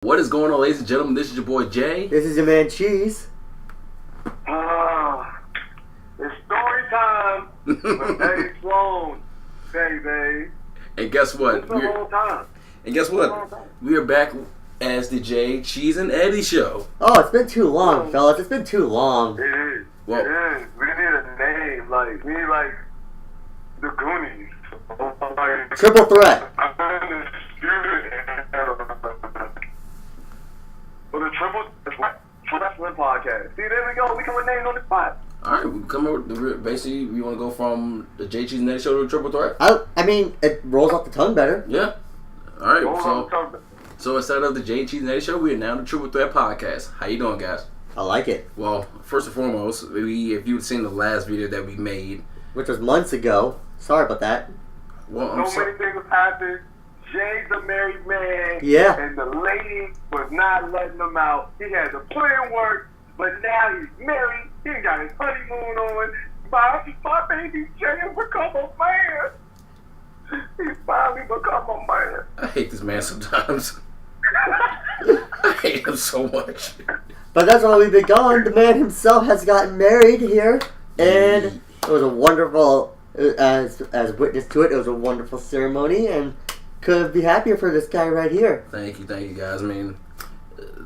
What is going on, ladies and gentlemen? This is your boy Jay. This is your man Cheese. It's story time with Eddie Sloan, baby. And guess what? It's been a long time. We are back as the Jay, Cheese, and Eddie show. Oh, it's been too long, fellas. It's been too long. It is. Well, it is. We need a name. We need the Goonies. Triple threat. For the Triple Wrestling Podcast. See, there we go. We can rename on the spot. Alright, we come over. Basically, we want to go from the Jay, Cheese, and Eddie show to the Triple Threat. I mean, it rolls off the tongue better. Yeah. Alright, so instead of the Jay, Cheese, and Eddie show, we are now the Triple Threat Podcast. How you doing, guys? I like it. Well, first and foremost, if you'd seen the last video that we made, which was months ago. Sorry about that. Well, many things have happened. Jay's a married man. Yeah. And the lady was not letting him out. He had to put in work, but now he's married. He got his honeymoon on. My baby Jay has become a man. He's finally become a man. I hate this man sometimes. I hate him so much. But that's why we've been gone. The man himself has gotten married here, and it was a wonderful, as witness to it, it was a wonderful ceremony, and couldn't be happier for this guy right here. Thank you guys. I mean,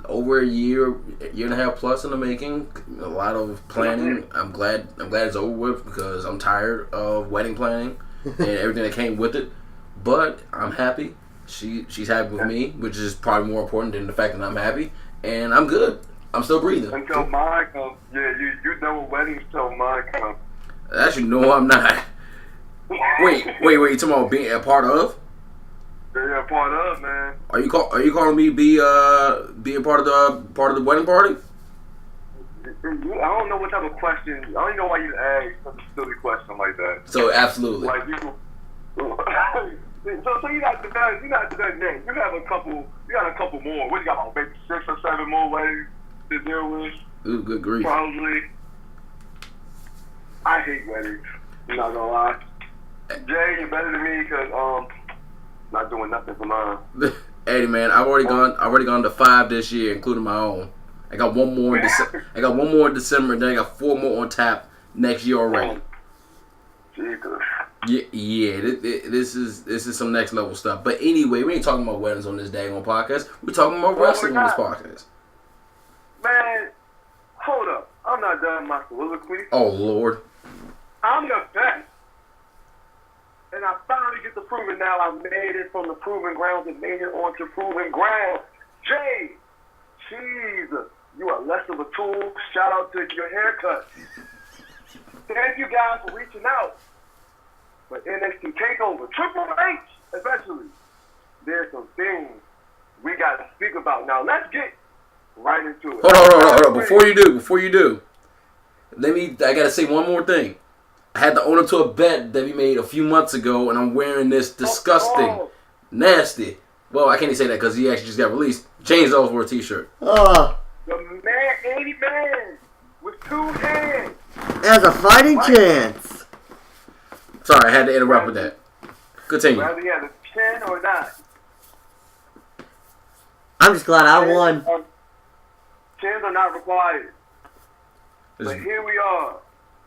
over a year and a half plus in the making, a lot of planning. I'm glad it's over with because I'm tired of wedding planning and everything that came with it. But I'm happy. She's happy with me, which is probably more important than the fact that I'm happy, and I'm good. I'm still breathing. Until mine comes. Yeah, you done with weddings till mine comes. Actually, no, I'm not. Wait. You talking about being a part of? Yeah, part of, man. Are you calling me being part of the wedding party? I don't know what type of question. I don't even know why you ask such a silly question like that. So absolutely. Like you. So you're not done yet. You got a couple more. What you got? About maybe 6 or 7 more weddings to deal with. Ooh, good grief. Probably. I hate weddings. I'm not gonna lie. Jay, you're better than me because not doing nothing for mine. Eddie, man, I've already gone to 5 this year, including my own. I got one more in December, and then I got 4 more on tap next year already. Jesus. Yeah. This is some next level stuff. But anyway, we ain't talking about weddings on this daggone podcast. We're talking about wrestling on this podcast. Man, hold up. I'm not done my soliloquy. Oh Lord. I'm the best. And I finally get to prove it now. I made it from the proving ground and made it onto proving ground. Jay, Jesus, you are less of a tool. Shout out to your haircut. Thank you guys for reaching out. For NXT TakeOver, Triple H, especially. There's some things we got to speak about. Now, let's get right into it. Hold on. Before you do, I got to say one more thing. I had to own up to a bet that we made a few months ago, and I'm wearing this disgusting, nasty. Well, I can't even say that because he actually just got released. James Ellsworth t-shirt. The man, 80 man, with 2 hands. Has a fighting chance. Sorry, I had to interrupt with that. Continue. Whether he has a chin or not. I'm just glad I won. Chins are not required. But here we are,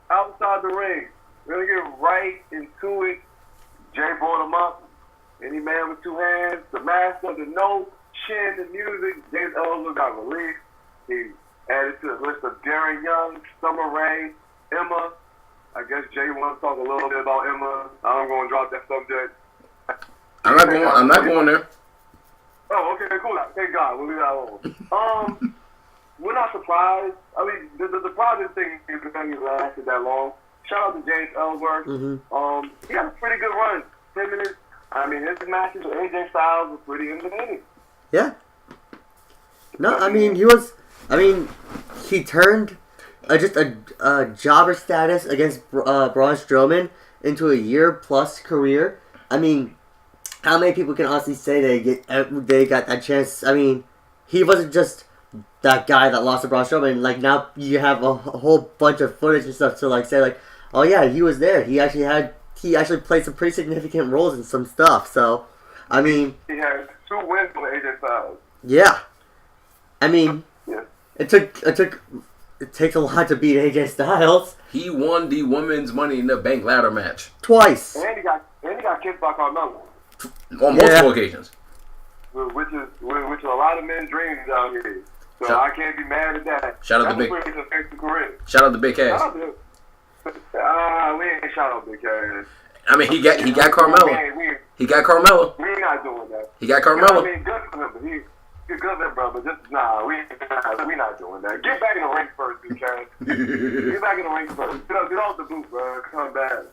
outside the ring. We're going to get right into it. Jay brought him up. Any man with 2 hands. The master, the no chin, the music. James Ellsworth got released. He added to the list of Darren Young, Summer Rae, Emma. I guess Jay wants to talk a little bit about Emma. I'm going to drop that subject. I'm not going there. Oh, okay, cool. Thank God. We'll leave that alone. We're not surprised. I mean, the surprising thing is the thing is lasted that long. Shout out to James Ellsworth. Mm-hmm. He got a pretty good run. 10 minutes. I mean, his matches with AJ Styles were pretty entertaining. Yeah. No, he turned just a jobber status against Braun Strowman into a year-plus career. I mean, how many people can honestly say they got that chance? I mean, he wasn't just that guy that lost to Braun Strowman. Like, now you have a whole bunch of footage and stuff to, say, oh yeah, he was there. He actually played some pretty significant roles in some stuff. So, I mean, he had 2 wins with AJ Styles. Yeah. I mean, Yeah. it takes a lot to beat AJ Styles. He won the women's Money in the Bank ladder match Twice. And he got kissed by Carmelo. on multiple occasions. Which is a lot of men's dreams out here. So I can't be mad at that. Shout out to Big. Shout out to Big Cass. We ain't shout out Big Cass. I mean, he got Carmelo. He got Carmelo. We ain't not doing that. He got Carmelo. I mean, good for him, but he's good for him, bro. But just we not doing that. Get back in the ring first, Big Cass. Get back in the ring first. Get off the boot, bro. Come back.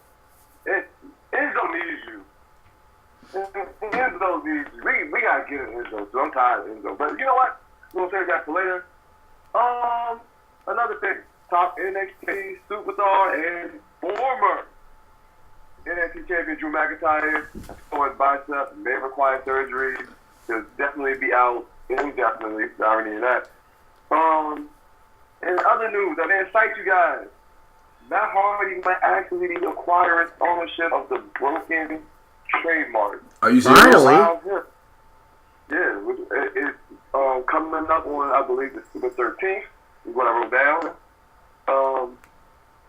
Enzo needs you. Enzo needs you. We gotta get in Enzo. So I'm tired of Enzo. But you know what? We'll save that for later. Another thing. Top NXT superstar and former NXT champion Drew McIntyre has torn his bicep, may require surgery. He'll definitely be out indefinitely. I already knew that. In other news, I didn't cite you guys. Matt Hardy might actually be acquiring ownership of the broken trademark. Are you serious? Finally? Yeah, it's coming up on, I believe, the 13th is what I wrote down.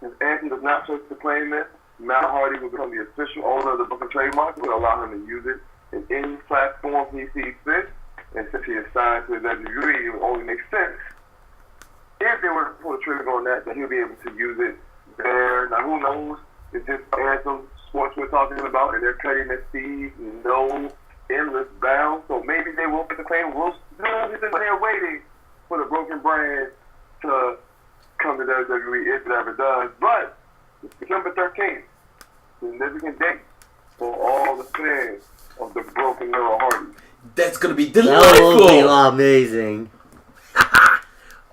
If Anthony does not choose to claim it, Matt Hardy will become the official owner of the broken trademark. Will allow him to use it in any platform he sees fit. And since he is signed to the WWE, it would only make sense if they were to pull the trigger on that he'll be able to use it there. Now, who knows? It's just Anthem Sports we're talking about, and they're cutting their fees, no endless bound. So maybe they will get the claim. We'll still be there waiting for the broken brand to come to WWE if it ever does. But it's December 13th, significant date for all the fans of the broken little Hardy. That's gonna be That will be delightful. amazing.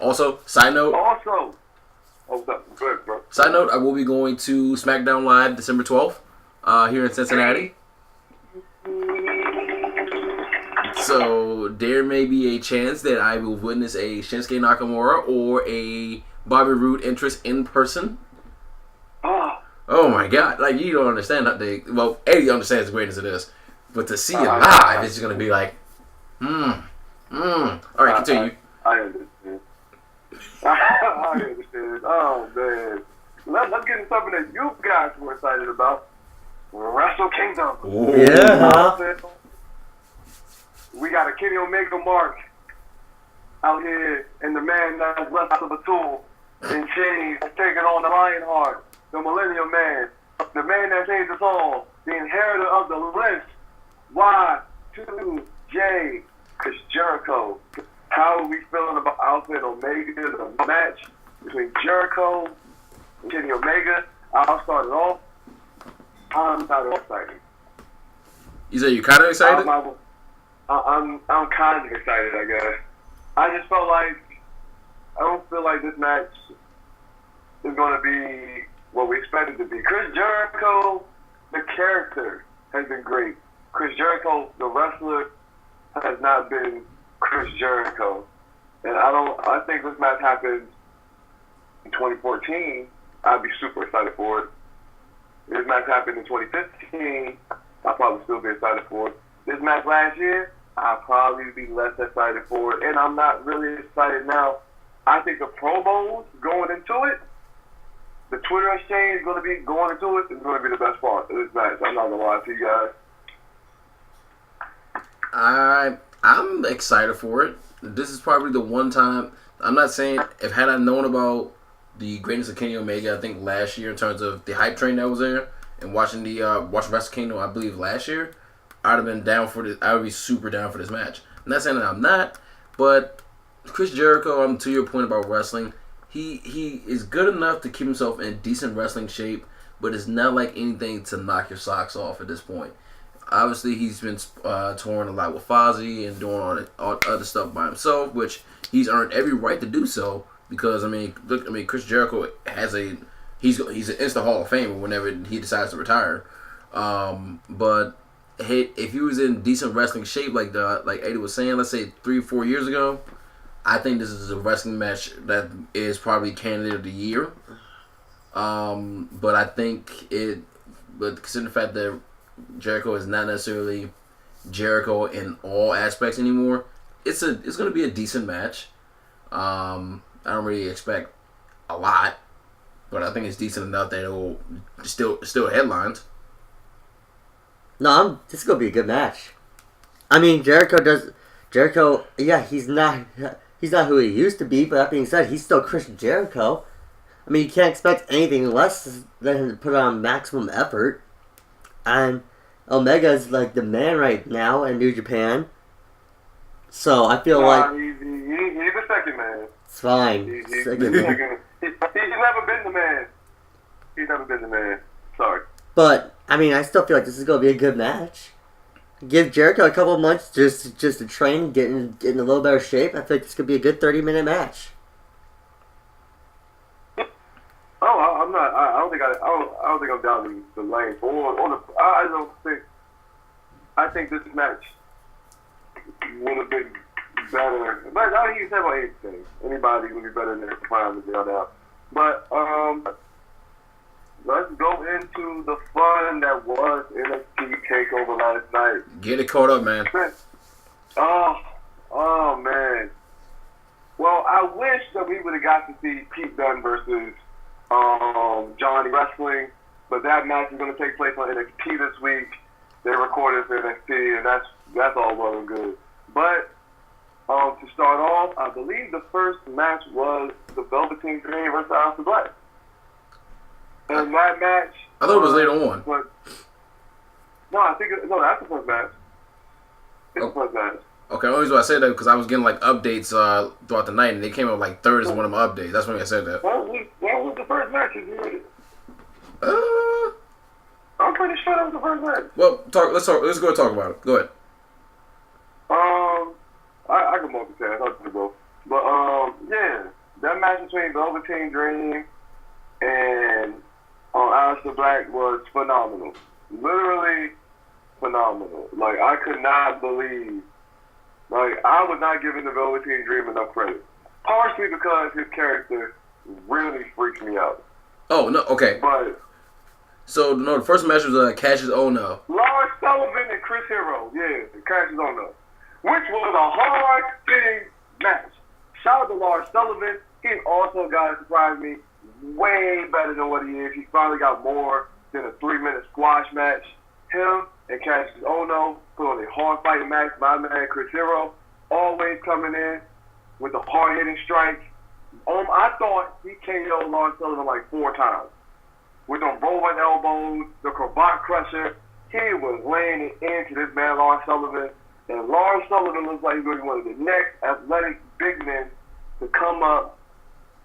Also, side note. What's up? Good, bro. Side note, I will be going to Smackdown Live December 12th here in Cincinnati. So there may be a chance that I will witness a Shinsuke Nakamura or a Bobby Roode interest in person. Oh my God! Like, you don't understand that they. Well, Eddie understands the greatness of this, but to see it live, it's just gonna be like, All right, continue. I understand. I understand. Oh man, let's get into something that you guys were excited about. Wrestle Kingdom. Ooh. Yeah. We got a Kenny Omega mark out here, and the man that's less of a tool in chains taking on the Lionheart, the Millennium Man, the man that saves us all, the inheritor of the list. Y2J, Chris Jericho. How are we feeling about Alpha and Omega, the match between Jericho and Kenny Omega? I'll start it off. I'm not excited. You say you're kind of excited? I'm kind of excited, I guess. I just felt like I don't feel like this match is going to be what we expected it to be. Chris Jericho, the character, has been great. Chris Jericho, the wrestler, has not been Chris Jericho. And I think this match happened in 2014. I'd be super excited for it. This match happened in 2015. I'll probably still be excited for it. This match last year, I'll probably be less excited for it. And I'm not really excited now. I think the promos going into it, the Twitter exchange going to be going into it, is going to be the best part of this match. I'm not going to lie to you guys. I'm excited for it. This is probably the one time. I'm not saying had I known about the greatness of Kenny Omega, I think last year in terms of the hype train that was there and watching Wrestle Kingdom, I believe last year, I'd have been down for this. I would be super down for this match. I'm not saying that I'm not, but Chris Jericho, to your point about wrestling, he is good enough to keep himself in decent wrestling shape, but it's not like anything to knock your socks off at this point. Obviously, he's been touring a lot with Fozzy and doing all other stuff by himself, which he's earned every right to do so. Because Chris Jericho he's an instant Hall of Famer whenever he decides to retire. But hey, if he was in decent wrestling shape, like Eddie was saying, let's say 3-4 years ago, I think this is a wrestling match that is probably candidate of the year. But I think but considering the fact that Jericho is not necessarily Jericho in all aspects anymore, it's going to be a decent match. I don't really expect a lot, but I think it's decent enough that it will still headlines. No, this is gonna be a good match. I mean, Jericho. Yeah, he's not who he used to be. But that being said, he's still Chris Jericho. I mean, you can't expect anything less than him to put on maximum effort. And Omega's like the man right now in New Japan. So I feel like he's the second man. It's fine. He's never been the man. He's never been the man. Sorry. But I mean, I still feel like this is gonna be a good match. Give Jericho a couple of months just to train, get in a little better shape. I feel like this could be a good 30-minute match. Oh, I'm not. I don't think I'm doubting the length or the. I don't think. I think this match would have been better. But I don't even say about anything. Anybody would be better than Prime now. But let's go into the fun that was NXT Takeover last night. Get it caught up, man. Oh man. Well, I wish that we would have got to see Pete Dunne versus Johnny Wrestling, but that match is going to take place on NXT this week. They recorded for NXT, and that's all well and good. But to start off, I believe the first match was the Velveteen Dream versus Aleister Black. And that match, I thought it was later on. But, that's the first match. It's the first match. Okay, the only reason why I said that because I was getting like updates throughout the night, and they came out like third as one of my updates. That's when I said that. What was the first match? I'm pretty sure that was the first match. Well, let's go talk about it. Go ahead. I can multitask. I'll do both. But yeah, that match between Velveteen Dream and Aleister Black was phenomenal. Literally phenomenal. Like, I could not believe. Like, I was not giving the Velveteen Dream enough credit. Partially because his character really freaked me out. Oh, no, okay. But so, no, the first match was Cash's Oh No. Lars Sullivan and Chris Hero. Yeah, Cash's Oh No. Which was a hard-hitting match. Shout out to Lars Sullivan. He's also a guy that surprised me way better than what he is. He finally got more than a 3-minute squash match. Him and Cassius Ohno put on a hard-fighting match. My man Chris Hero always coming in with the hard-hitting strikes. I thought he KO'd Lars Sullivan like 4 times. With them rolling elbows, the cravat crusher. He was laying it into this man Lars Sullivan. And Lars Sullivan looks like he's going to be one of the next athletic big men to come up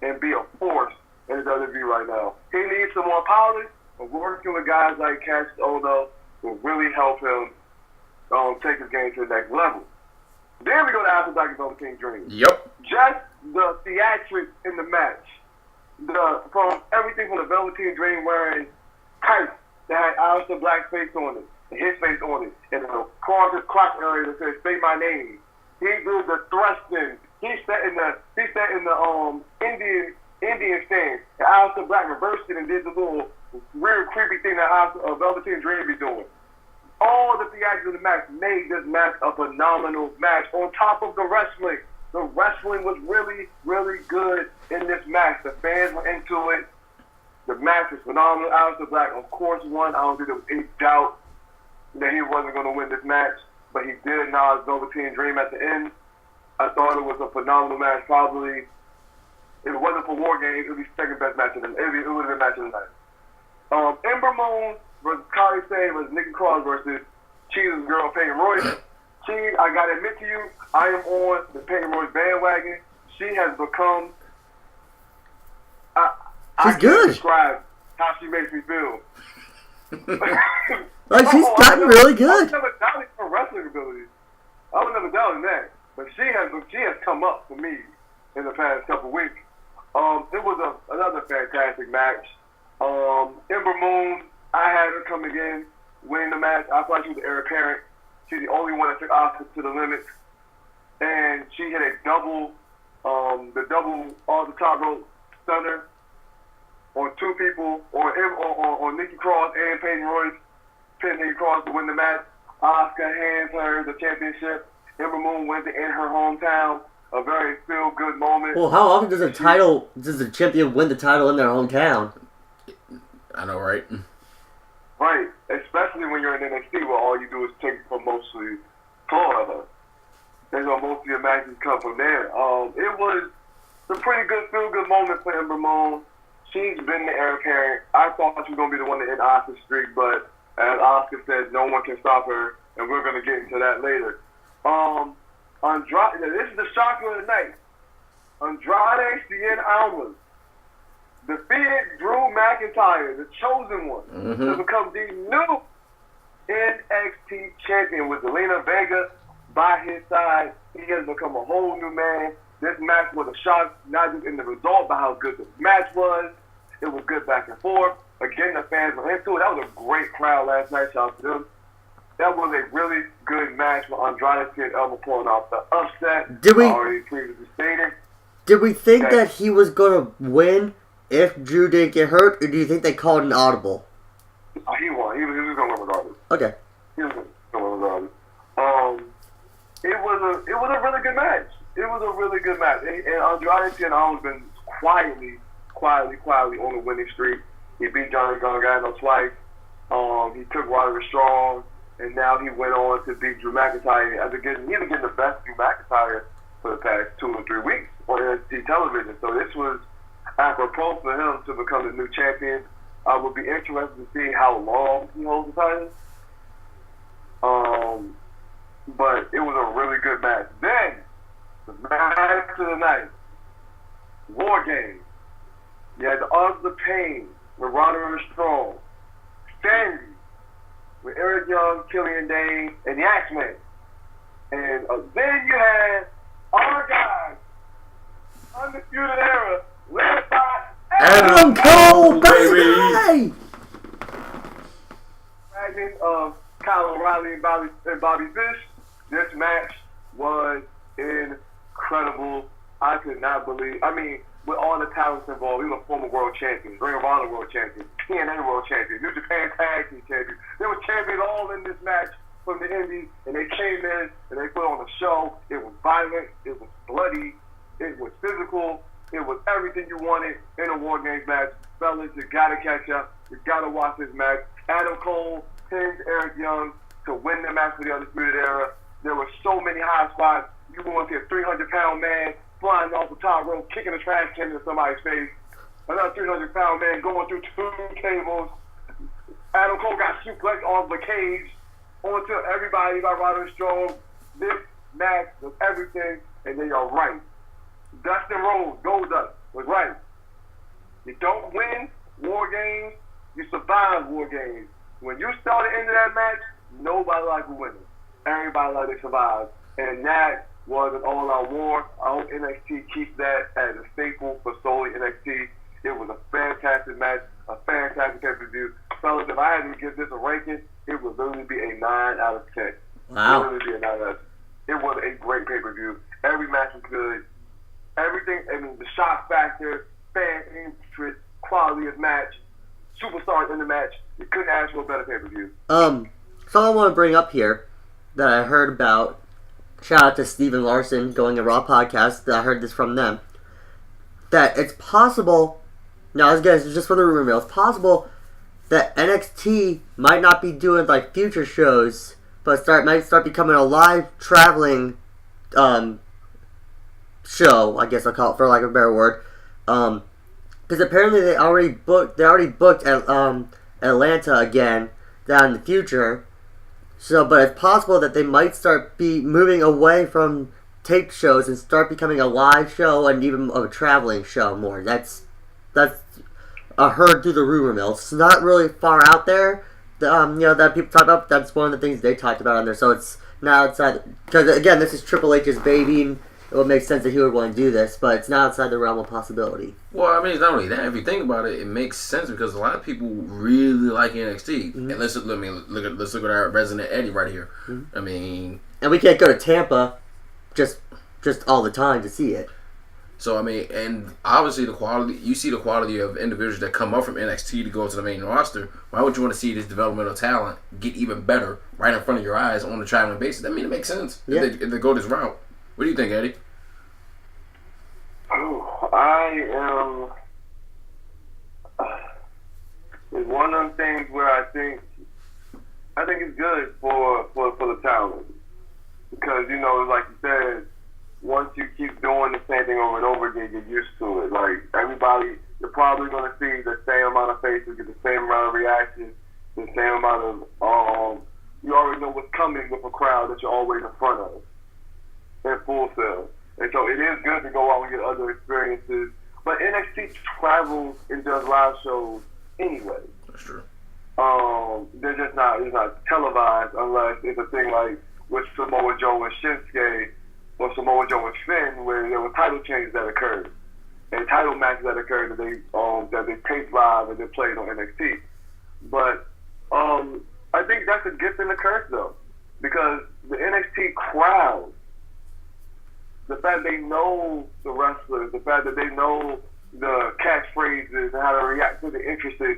and be a force in the WWE right now. He needs some more polish, but working with guys like Cassius Ohno will really help him take his game to the next level. Then we go to Aleister Black and Velveteen Dream. Yep. Just the theatrics in the match. From everything from the Velveteen Dream wearing tights that had Aleister Black's face on it, and his face on it, and across his crotch area that says "Say my name." He did the thrusting. He sat in the Indian stance. And Aleister Black reversed it and did the little weird creepy thing that Velveteen Dream be doing. All the theatrics of the match made this match a phenomenal match. On top of the wrestling was really, really good in this match. The fans were into it. The match was phenomenal. Aleister Black, of course, won. I don't think there was any doubt that he wasn't going to win this match, but he did acknowledge Velveteen Dream at the end. I thought it was a phenomenal match. Probably, if it wasn't for War Games, it would be second best match of the night. It would have been match of the night. Ember Moon versus Kylie Sane versus Nikki Cross versus Cheetah's girl Peyton Royce. Cheetah, I gotta admit to you, I am on the Peyton Royce bandwagon. She has become. She's I good. Can't describe how she makes me feel. Like, she's gotten really good. I never doubted her wrestling abilities. I was never doubting that, but she has come up for me in the past couple weeks. It was another fantastic match. Ember Moon, I had her coming in, winning the match. I thought she was the heir apparent. She's the only one that took Asuka to the limit, and she hit a double off the top rope stunner on 2 people, on Nikki Cross and Peyton Royce. Pinned Nikki Cross to win the match. Asuka hands her the championship, Ember Moon wins it in her hometown. A very feel-good moment. Well, how often does a champion win the title in their hometown? I know, right? Right, especially when you're in NXT where all you do is take from mostly Florida. And so most of your matches come from there. It was a pretty good feel-good moment for Ember Moon. She's been the heir apparent. I thought she was going to be the one to end Asuka's streak, but as Asuka said, no one can stop her, and we're going to get into that later. Andrade, this is the shocker of the night. Andrade Cien Almas defeated Drew McIntyre, the chosen one, to become the new NXT champion with Zelina Vega by his side. He has become a whole new man. This match was a shock, not just in the result, but how good the match was. It was good back and forth. Again, the fans were into it. That was a great crowd last night. Shout out to them. That was a really good match for Andrade Cien Almas pulling off the upset. Already previously stated. Did we think that he was going to win if Drew didn't get hurt, or do you think they called an audible? He won. He was going to win regardless. Okay. He was going to win regardless. It was a really good match. It was a really good match. And Andrade Cien Almas been quietly on the winning streak. He beat Johnny Gargano twice. He took Roderick Strong, and now he went on to beat Drew McIntyre. He's been getting the best Drew McIntyre for the past 2 or 3 weeks on NXT television. So this was apropos for him to become the new champion. I would be interested to see how long he holds the title. But it was a really good match. Then, the match of the night, War Games. You had the Odds of Pain with Roderick Strong, Sandy with Eric Young, Killian Dane, and the Axeman. And then you had our guys, Undisputed Era, led by Adam Cole, baby! Dragon of Kyle O'Reilly and Bobby Fish. This match was incredible. I could not believe. I mean, with all the talents involved, we were former world champions, Ring of Honor world champions, TNA world champions, New Japan Tag Team champions. There were champions all in this match from the Indies, and they came in and they put on a show. It was violent, it was bloody, it was physical, it was everything you wanted in a War Games match. Fellas, you gotta catch up. You gotta watch this match. Adam Cole pinned Eric Young to win the match for the Undisputed Era. There were so many high spots. You want to see a 300-pound man flying off the top rope, kicking a trash can into somebody's face. Another 300-pound man going through 2 tables. Adam Cole got suplexed off the cage onto everybody by Roderick Strong. This match was everything, and they are right. Dustin Rhodes, Goldust, was right. You don't win War Games, you survive War Games. When you start the end of that match, nobody likes a winner. Everybody likes to survive. And that was an all-out war. I hope NXT keeps that as a staple for solely NXT. It was a fantastic match, a fantastic pay-per-view. Fellas, if I had to give this a ranking, it would literally be a 9 out of 10. Wow. It would literally be a 9 out of 10. It was a great pay-per-view. Every match was good. Everything, I mean, the shock factor, fan interest, quality of match, superstars in the match. You couldn't ask for a better pay-per-view. Something I want to bring up here that I heard about. Shout out to Steven Larson going to Raw Podcast. I heard this from them. That it's possible. Now, again, it's just for the rumor mill. It's possible that NXT might not be doing like future shows, but might start becoming a live traveling show. I guess I'll call it for lack of a better word. Because apparently they already booked Atlanta again down in the future. So, but it's possible that they might start be moving away from taped shows and start becoming a live show and even a traveling show more. That's heard through the rumor mill. It's not really far out there. That people talk about. That's one of the things they talked about on there. So it's not outside. Because again, this is Triple H's baby, and it would make sense that he would want to do this, but it's not outside the realm of possibility. Well, I mean, it's not only that. If you think about it, it makes sense because a lot of people really like NXT. Mm-hmm. And let's look at our resident Eddie right here. Mm-hmm. I mean, and we can't go to Tampa just all the time to see it. So I mean, and obviously the quality, you see the quality of individuals that come up from NXT to go to the main roster. Why would you want to see this developmental talent get even better right in front of your eyes on a traveling basis? I mean, it makes sense if they go this route. What do you think, Eddie? Oh, I am. It's one of them things where I think it's good for the talent, because like you said, once you keep doing the same thing over and over again, you're used to it. Like, everybody, you're probably going to see the same amount of faces, get the same amount of reactions, the same amount of, you already know what's coming with a crowd that you're always in front of in full sale. And so it is good to go out and get other experiences. But NXT travels and does live shows anyway. That's true. They're just not, it's not televised unless it's a thing like with Samoa Joe and Shinsuke, or Samoa Joe and Finn, where there were title changes that occurred and title matches that occurred that they taped live and they played on NXT. But I think that's a gift and a curse, though, because the NXT crowd, the fact they know the wrestlers, the fact that they know the catchphrases and how to react to the entrances,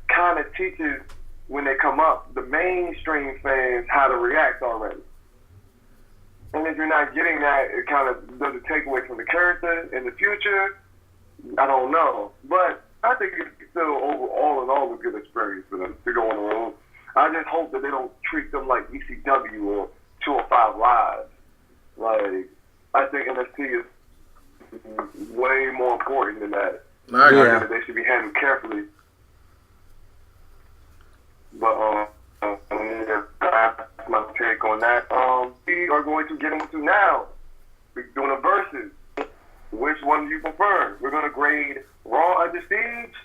kind of teaches, when they come up, the mainstream fans how to react already. And if you're not getting that, it kind of does a takeaway from the character in the future. I don't know. But I think it's still all in all a good experience for them to go on the road. I just hope that they don't treat them like ECW or 205 Live. Like, I think NXT is way more important than that. I agree. I think that they should be handled carefully. But, yeah, that's my take on that. We are going to get into now. We're doing a versus. Which one do you prefer? We're going to grade Raw Under Siege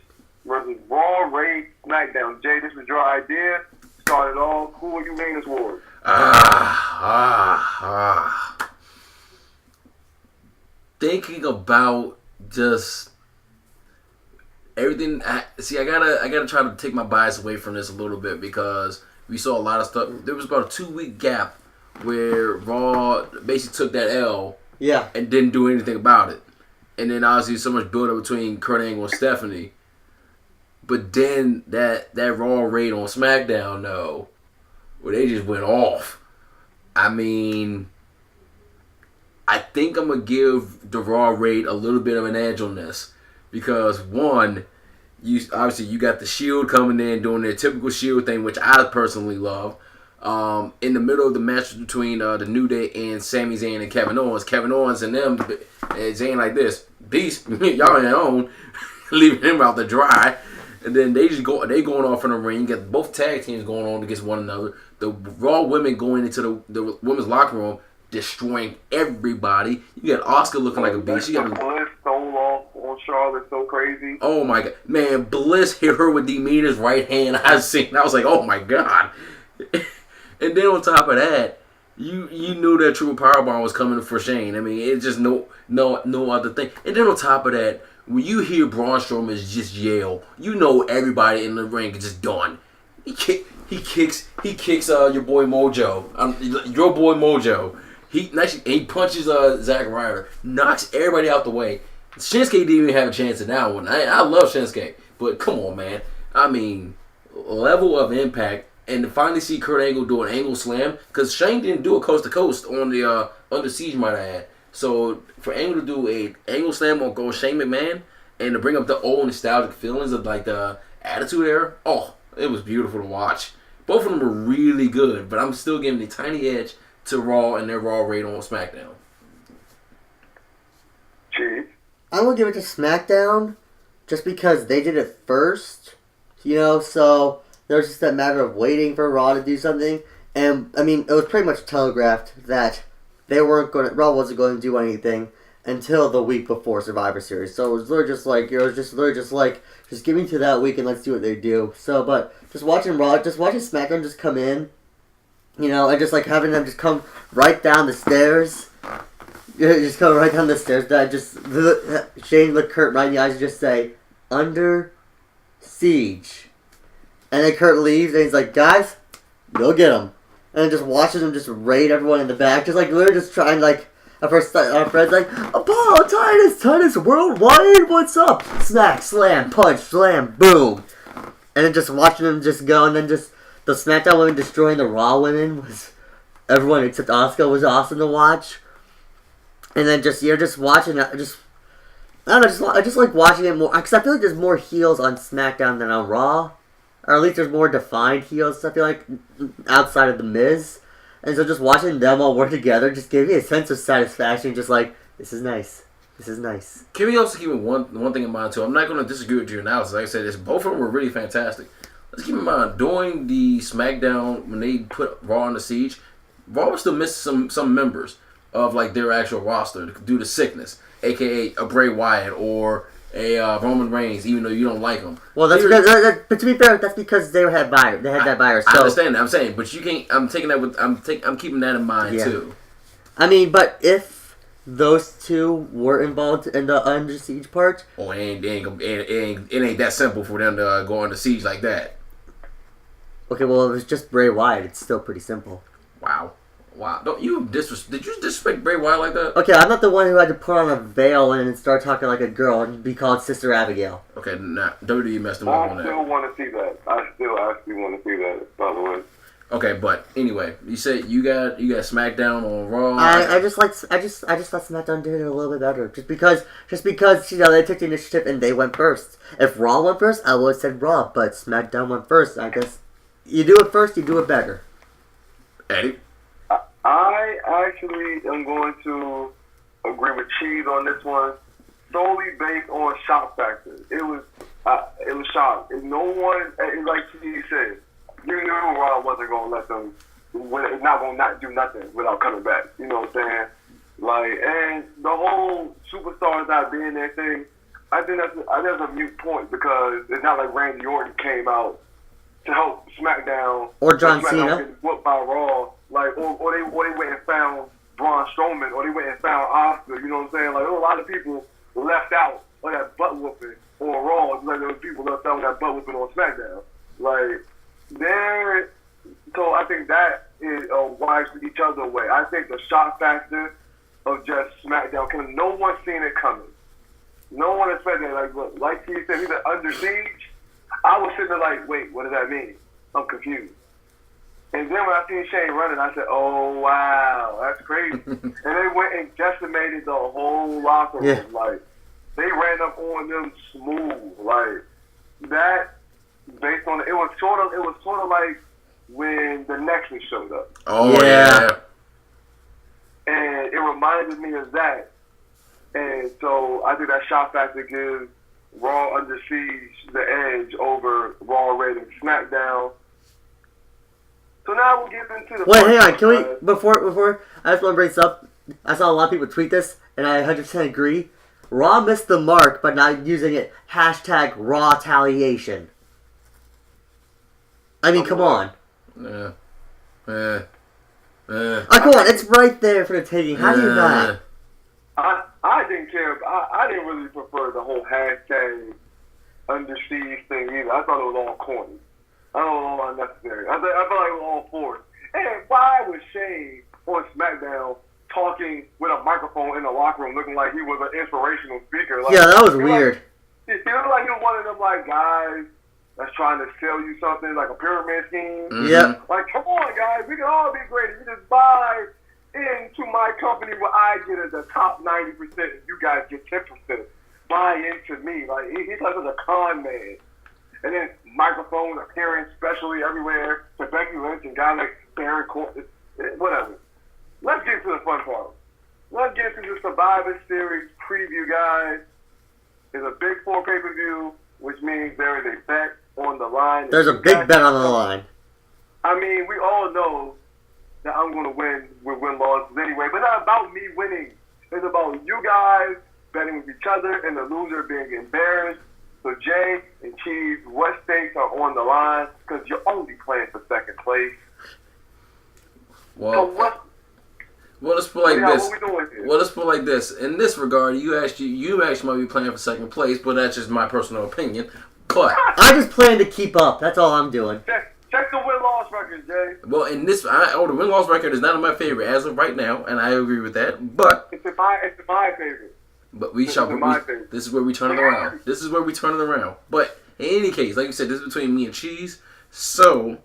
versus Raw Raid Smackdown. Jay, this was your idea. Start it off. Who are you leaning towards? Thinking about just everything. I gotta try to take my bias away from this a little bit, because we saw a lot of stuff. There was about a 2-week gap where Raw basically took that L, and didn't do anything about it. And then obviously so much build up between Kurt Angle and Stephanie. But then that Raw raid on SmackDown, though, where they just went off. I mean, I think I'm gonna give the Raw raid a little bit of an edge on this, because one, you got the Shield coming in doing their typical Shield thing, which I personally love. In the middle of the match between the New Day and Sami Zayn and Kevin Owens and them, and Zayn like this, Beast, y'all on your own, leaving him out to dry. And then they going off in the ring. You got both tag teams going on against one another. The Raw women going into the women's locker room, destroying everybody. You got Asuka looking like a beast. You got Bliss stole off on Charlotte, so crazy. Oh my god, man! Bliss hit her with Demeter's right hand. I was like, oh my god. And then on top of that, you knew that triple powerbomb was coming for Shane. I mean, it's just no other thing. And then on top of that, when you hear Braun Strowman just yell, you know everybody in the ring is just done. He kicks your boy Mojo. Your boy Mojo. He punches Zack Ryder, knocks everybody out the way. Shinsuke didn't even have a chance in that one. I love Shinsuke, but come on, man. I mean, level of impact, and to finally see Kurt Angle do an angle slam, because Shane didn't do a coast to coast on the Under Siege, might I add. So for Angle to do a angle slam on Shane McMahon, and to bring up the old nostalgic feelings of like the Attitude Era, it was beautiful to watch. Both of them were really good, but I'm still giving the tiny edge to Raw and their Raw raid on SmackDown. Chief. I'm going to give it to SmackDown just because they did it first, so there was just that matter of waiting for Raw to do something. And, I mean, it was pretty much telegraphed that Raw wasn't going to do anything until the week before Survivor Series. So it was literally just like, just give me to that week and let's do what they do. So, but just watching SmackDown just come in, and just like having them just come right down the stairs. Just come right down the stairs. Shane looked Kurt right in the eyes and just say, Under Siege. And then Kurt leaves and he's like, guys, go get him. And then just watches him just raid everyone in the back. Just like, literally just trying, like, At first, our friend's like, Apollo, Titus, worldwide, what's up? Smack, slam, punch, slam, boom. And then just watching them just go, and then just the SmackDown women destroying the Raw women was, everyone except Asuka was awesome to watch. And then you're just watching it, I don't know, I just like watching it more, because I feel like there's more heels on SmackDown than on Raw. Or at least there's more defined heels, I feel like, outside of The Miz. And so just watching them all work together just gave me a sense of satisfaction, just like, this is nice. This is nice. Can we also keep one thing in mind, too? I'm not going to disagree with your analysis. Like I said, both of them were really fantastic. Let's keep in mind, during the SmackDown, when they put Raw on the siege, Raw was still missing some members of like their actual roster due to sickness, a.k.a. a Bray Wyatt or a Roman Reigns, even though you don't like them. Well, that's because, but to be fair, that's because they had that virus. So. I understand that. I'm saying, but you can't. I'm taking that with. I'm keeping that in mind too. I mean, but if those two were involved in the Under Siege part, it ain't that simple for them to go under siege like that. Okay, well, if it was just Bray Wyatt, it's still pretty simple. Wow. Did you disrespect Bray Wyatt like that? Okay, I'm not the one who had to put on a veil and start talking like a girl and be called Sister Abigail. Okay, nah, WWE messed him up on that. I still want to see that. I still actually want to see that, by the way. Okay, but anyway, you said you got SmackDown on Raw. I just thought SmackDown did it a little bit better, just because they took the initiative and they went first. If Raw went first, I would have said Raw, but SmackDown went first. I guess you do it first, you do it better. Eddie. I actually am going to agree with Cheese on this one, solely based on shock factor. It was shock. No one, like Cheese said, you knew Raw wasn't going to let them, not going to not do nothing without coming back. You know what I'm saying? Like, and the whole superstars not being there thing, I think that's a mute point, because it's not like Randy Orton came out to help SmackDown or John Cena get whooped by Raw. Like, or they went and found Braun Strowman, or they went and found Asuka. You know what I'm saying? Like, there were a lot of people left out of that butt whooping on Raw. Like, there were people left out of that butt whooping on SmackDown. Like, so I think that is wipes each other away. I think the shock factor of just SmackDown, because no one seen it coming. No one expected it. Like he said, he's under siege. I was sitting there like, wait, what does that mean? I'm confused. And then when I seen Shane running, I said, oh, wow, that's crazy. And they went and decimated the whole locker room. Yeah. Like, they ran up on them smooth. Like, that, based on, it was sort of like when the Nexus showed up. Oh, yeah. And it reminded me of that. And so I think that shock factor gives Raw Under Siege the edge over Raw rating SmackDown. So now we'll get into the... Wait, hang on. Can we... Before... I just want to bring this up. I saw a lot of people tweet this, and I 100% agree. Raw missed the mark by not using it. #RawTaliation. I mean, come on. Come on. It's right there for the taking. How do you not? I didn't care. I didn't really prefer the whole hashtag Under Siege thing either. I thought it was all corny. I don't know, all unnecessary. I felt like it was all forced. And why was Shane on SmackDown talking with a microphone in the locker room, looking like he was an inspirational speaker? Like, yeah, that was weird. He looked like he was one of them guys that's trying to sell you something, like a pyramid scheme. Mm-hmm. Yeah. Like, come on, guys, we can all be great. You just buy into my company where I get the top 90% and you guys get 10%. Buy into me. Like, he's like a con man. And then microphones appearing specially everywhere to Becky Lynch and guys like Baron Corbin. Whatever. Let's get to the fun part. Let's get to the Survivor Series preview, guys. It's a Big 4 pay-per-view, which means there is a bet on the line. There's a big bet on the line. I mean, we all know that I'm going to win with win-losses anyway, but not about me winning. It's about you guys betting with each other and the loser being embarrassed. So, Jay and Cheese, what stakes are on the line? Because you're only playing for second place. Well, let's put it like this. Well, let's put it like this. In this regard, you actually might be playing for second place, but that's just my personal opinion. But I just plan to keep up. That's all I'm doing. Check the win-loss record, Jay. Well, in this, the win-loss record is not in my favor as of right now, and I agree with that. But It's in my favor. But we shall. This is where we turn it around. This is where we turn it around. But in any case, like you said, this is between me and Cheese. So,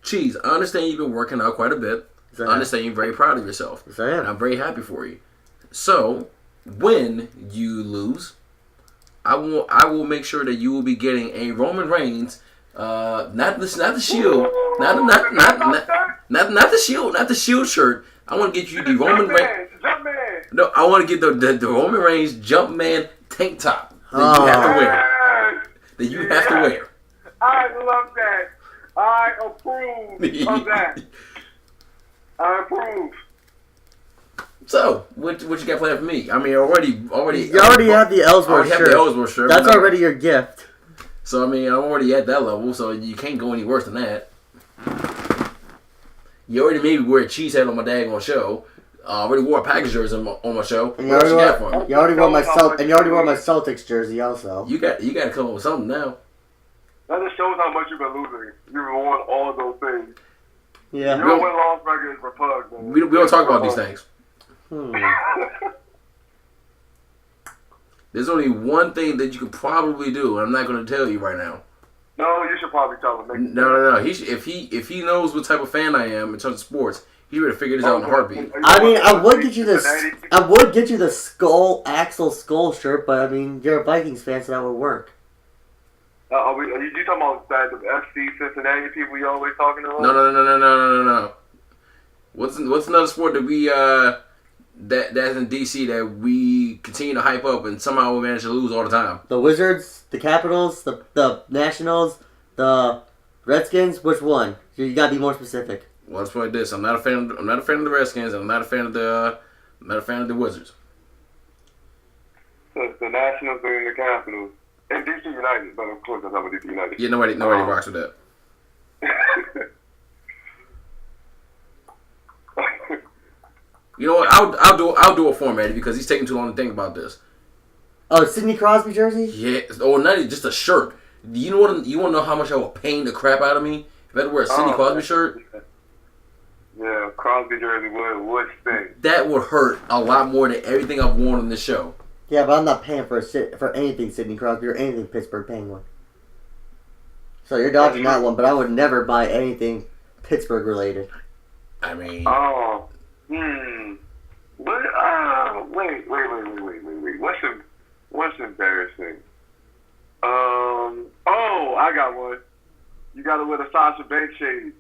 Cheese, I understand you've been working out quite a bit. I understand you're very proud of yourself. Yes, I am. And I'm very happy for you. So, when you lose, I will make sure that you will be getting a Roman Reigns. Not the Shield, not the Shield shirt. I want to get you the Roman Reigns. No, I want to get the Roman Reigns Jumpman tank top that you have to wear. That you have to wear. I love that. I approve of that. I approve. So, what you got planned for me? I mean, already. You already have the Ellsworth shirt. Have the Ellsworth shirt. That's already your gift. So, I mean, I'm already at that level, so you can't go any worse than that. You already made me wear a cheesehead on my daggone show. I already wore a Packers jersey on my show. And you already wore my Celtics jersey also. You got to come up with something now. That just shows how much you've been losing. You've won all of those things. Yeah. Your win-loss record is repugnant, man. We don't talk about these things. There's only one thing that you could probably do, and I'm not going to tell you right now. No, you should probably tell him. No. If he knows what type of fan I am in terms of sports, he would have figured this out in a heartbeat. I mean, I would get you the skull shirt, but I mean, you're a Vikings fan, so that would work. Are you talking about that the FC Cincinnati people you always talking about? No. What's another sport that we that's in DC that we continue to hype up and somehow we manage to lose all the time? The Wizards, the Capitals, the Nationals, the Redskins. Which one? You gotta be more specific. Well, let's put it this: I'm not a fan of the Redskins, and I'm not a fan of the Wizards. So it's the Nationals and the Capitals. And DC United, but of course that's not DC United. Yeah, nobody rocks with that. You know what? I'll do a format because he's taking too long to think about this. Oh, Sidney Crosby jersey? Yeah, or not even just a shirt. You want to know how much I will pain the crap out of me if I had to wear a Sidney Crosby shirt? Yeah, Crosby jersey would sting. That would hurt a lot more than everything I've worn on this show. Yeah, but I'm not paying for anything Sidney Crosby or anything Pittsburgh Penguin. So you're dodging that one, but I would never buy anything Pittsburgh related. I mean... Wait. What's embarrassing? I got one. You gotta wear the Sasha Banks shades.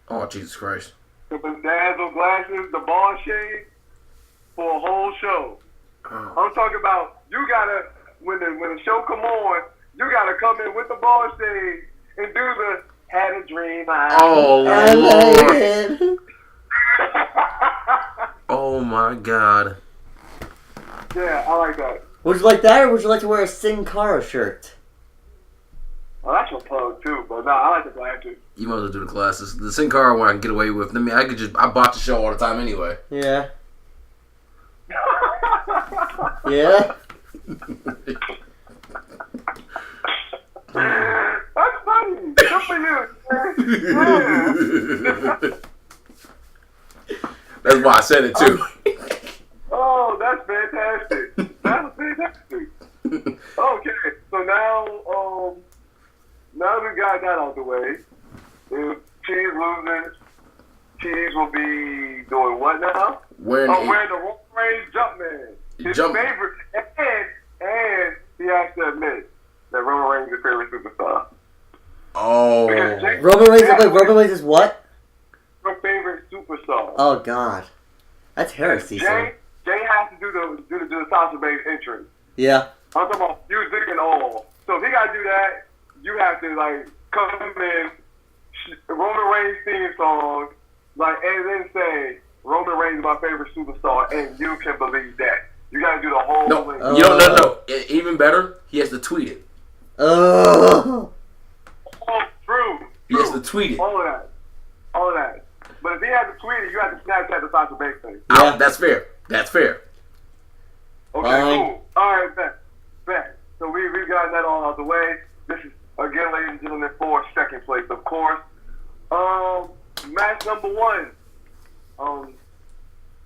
Oh, Jesus Christ. The bedazzled glasses, the ball shades. For a whole show. I'm talking about you gotta when the show come on, you gotta come in with the ball shade and do the had a dream. Oh Lord! Oh my God! Yeah, I like that. Would you like that, or would you like to wear a Sin Cara shirt? Well, that's a plug too, but no, I like the glasses. You might as well do the glasses. The Sin Cara one I can get away with. I mean, I bought the show all the time anyway. Yeah. Yeah. That's funny. Good for you. Yeah. That's why I said it too. Oh, that's fantastic. That's fantastic. Okay, so now we got that out the way. If Cheese loses, Cheese will be doing what now? Wearing the Roman Reigns Jumpman. His favorite, and he has to admit that Roman Reigns is his favorite superstar. Oh. Roman Reigns is what? Your favorite superstar. Oh God, that's heresy. Jay has to do the Sasha Banks entrance. Yeah. I'm talking about music and all. So if he got to do that, you have to come in, Roman Reigns theme song, and then say Roman Reigns is my favorite superstar, and you can believe that. You got to do the whole thing. No. Even better, he has to tweet it. Oh. True. He has to tweet it. All of that. But if he has to tweet it, you have to Snapchat the Sasha Banks thing. Yeah. That's fair. Okay, cool. All right, bet. So we got that all out the way. This is again, ladies and gentlemen, for second place, of course. Match number 1.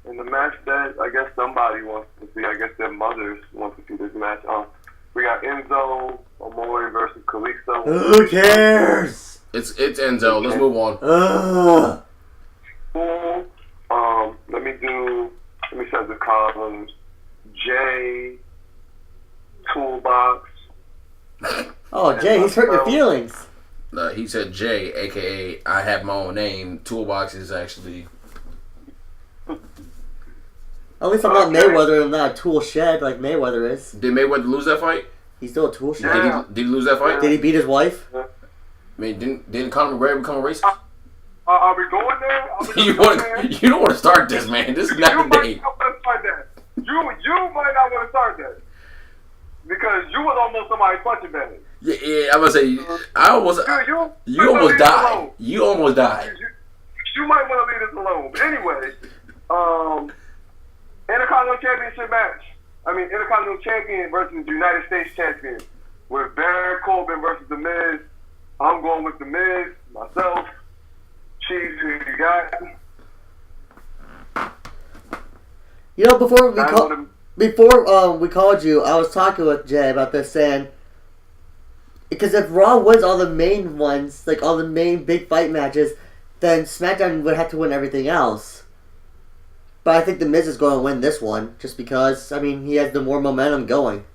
In the match that I guess somebody wants to see, I guess their mothers want to see this match. We got Enzo Amore versus Kalisto. Who cares? It's Enzo. Let's move on. Cool. Let me set the columns. J, Toolbox. Oh, Jay, he's hurt your feelings. He said J, a.k.a. I have my own name. Toolbox is actually... At least I'm not Mayweather and not a tool shed like Mayweather is. Did Mayweather lose that fight? He's still a tool shed. Yeah. Did he lose that fight? Did he beat his wife? I mean, didn't Conor McGregor become a racist? Are we going there? You don't want to start this, man. This is not the day. You might not want to start that. You might not want to start that. Because you was almost somebody's punching bag. Yeah, I'm gonna say you almost died. You almost died. You might want to leave this alone. But anyway, Intercontinental Championship match. Intercontinental Champion versus United States Champion. With Baron Corbin versus The Miz. I'm going with The Miz, myself. Chiefs, who you got? You know, before we called you, I was talking with Jay about this, saying, because if Raw wins all the main ones, like all the main big fight matches, then SmackDown would have to win everything else. But I think The Miz is going to win this one, just because, he has the more momentum going.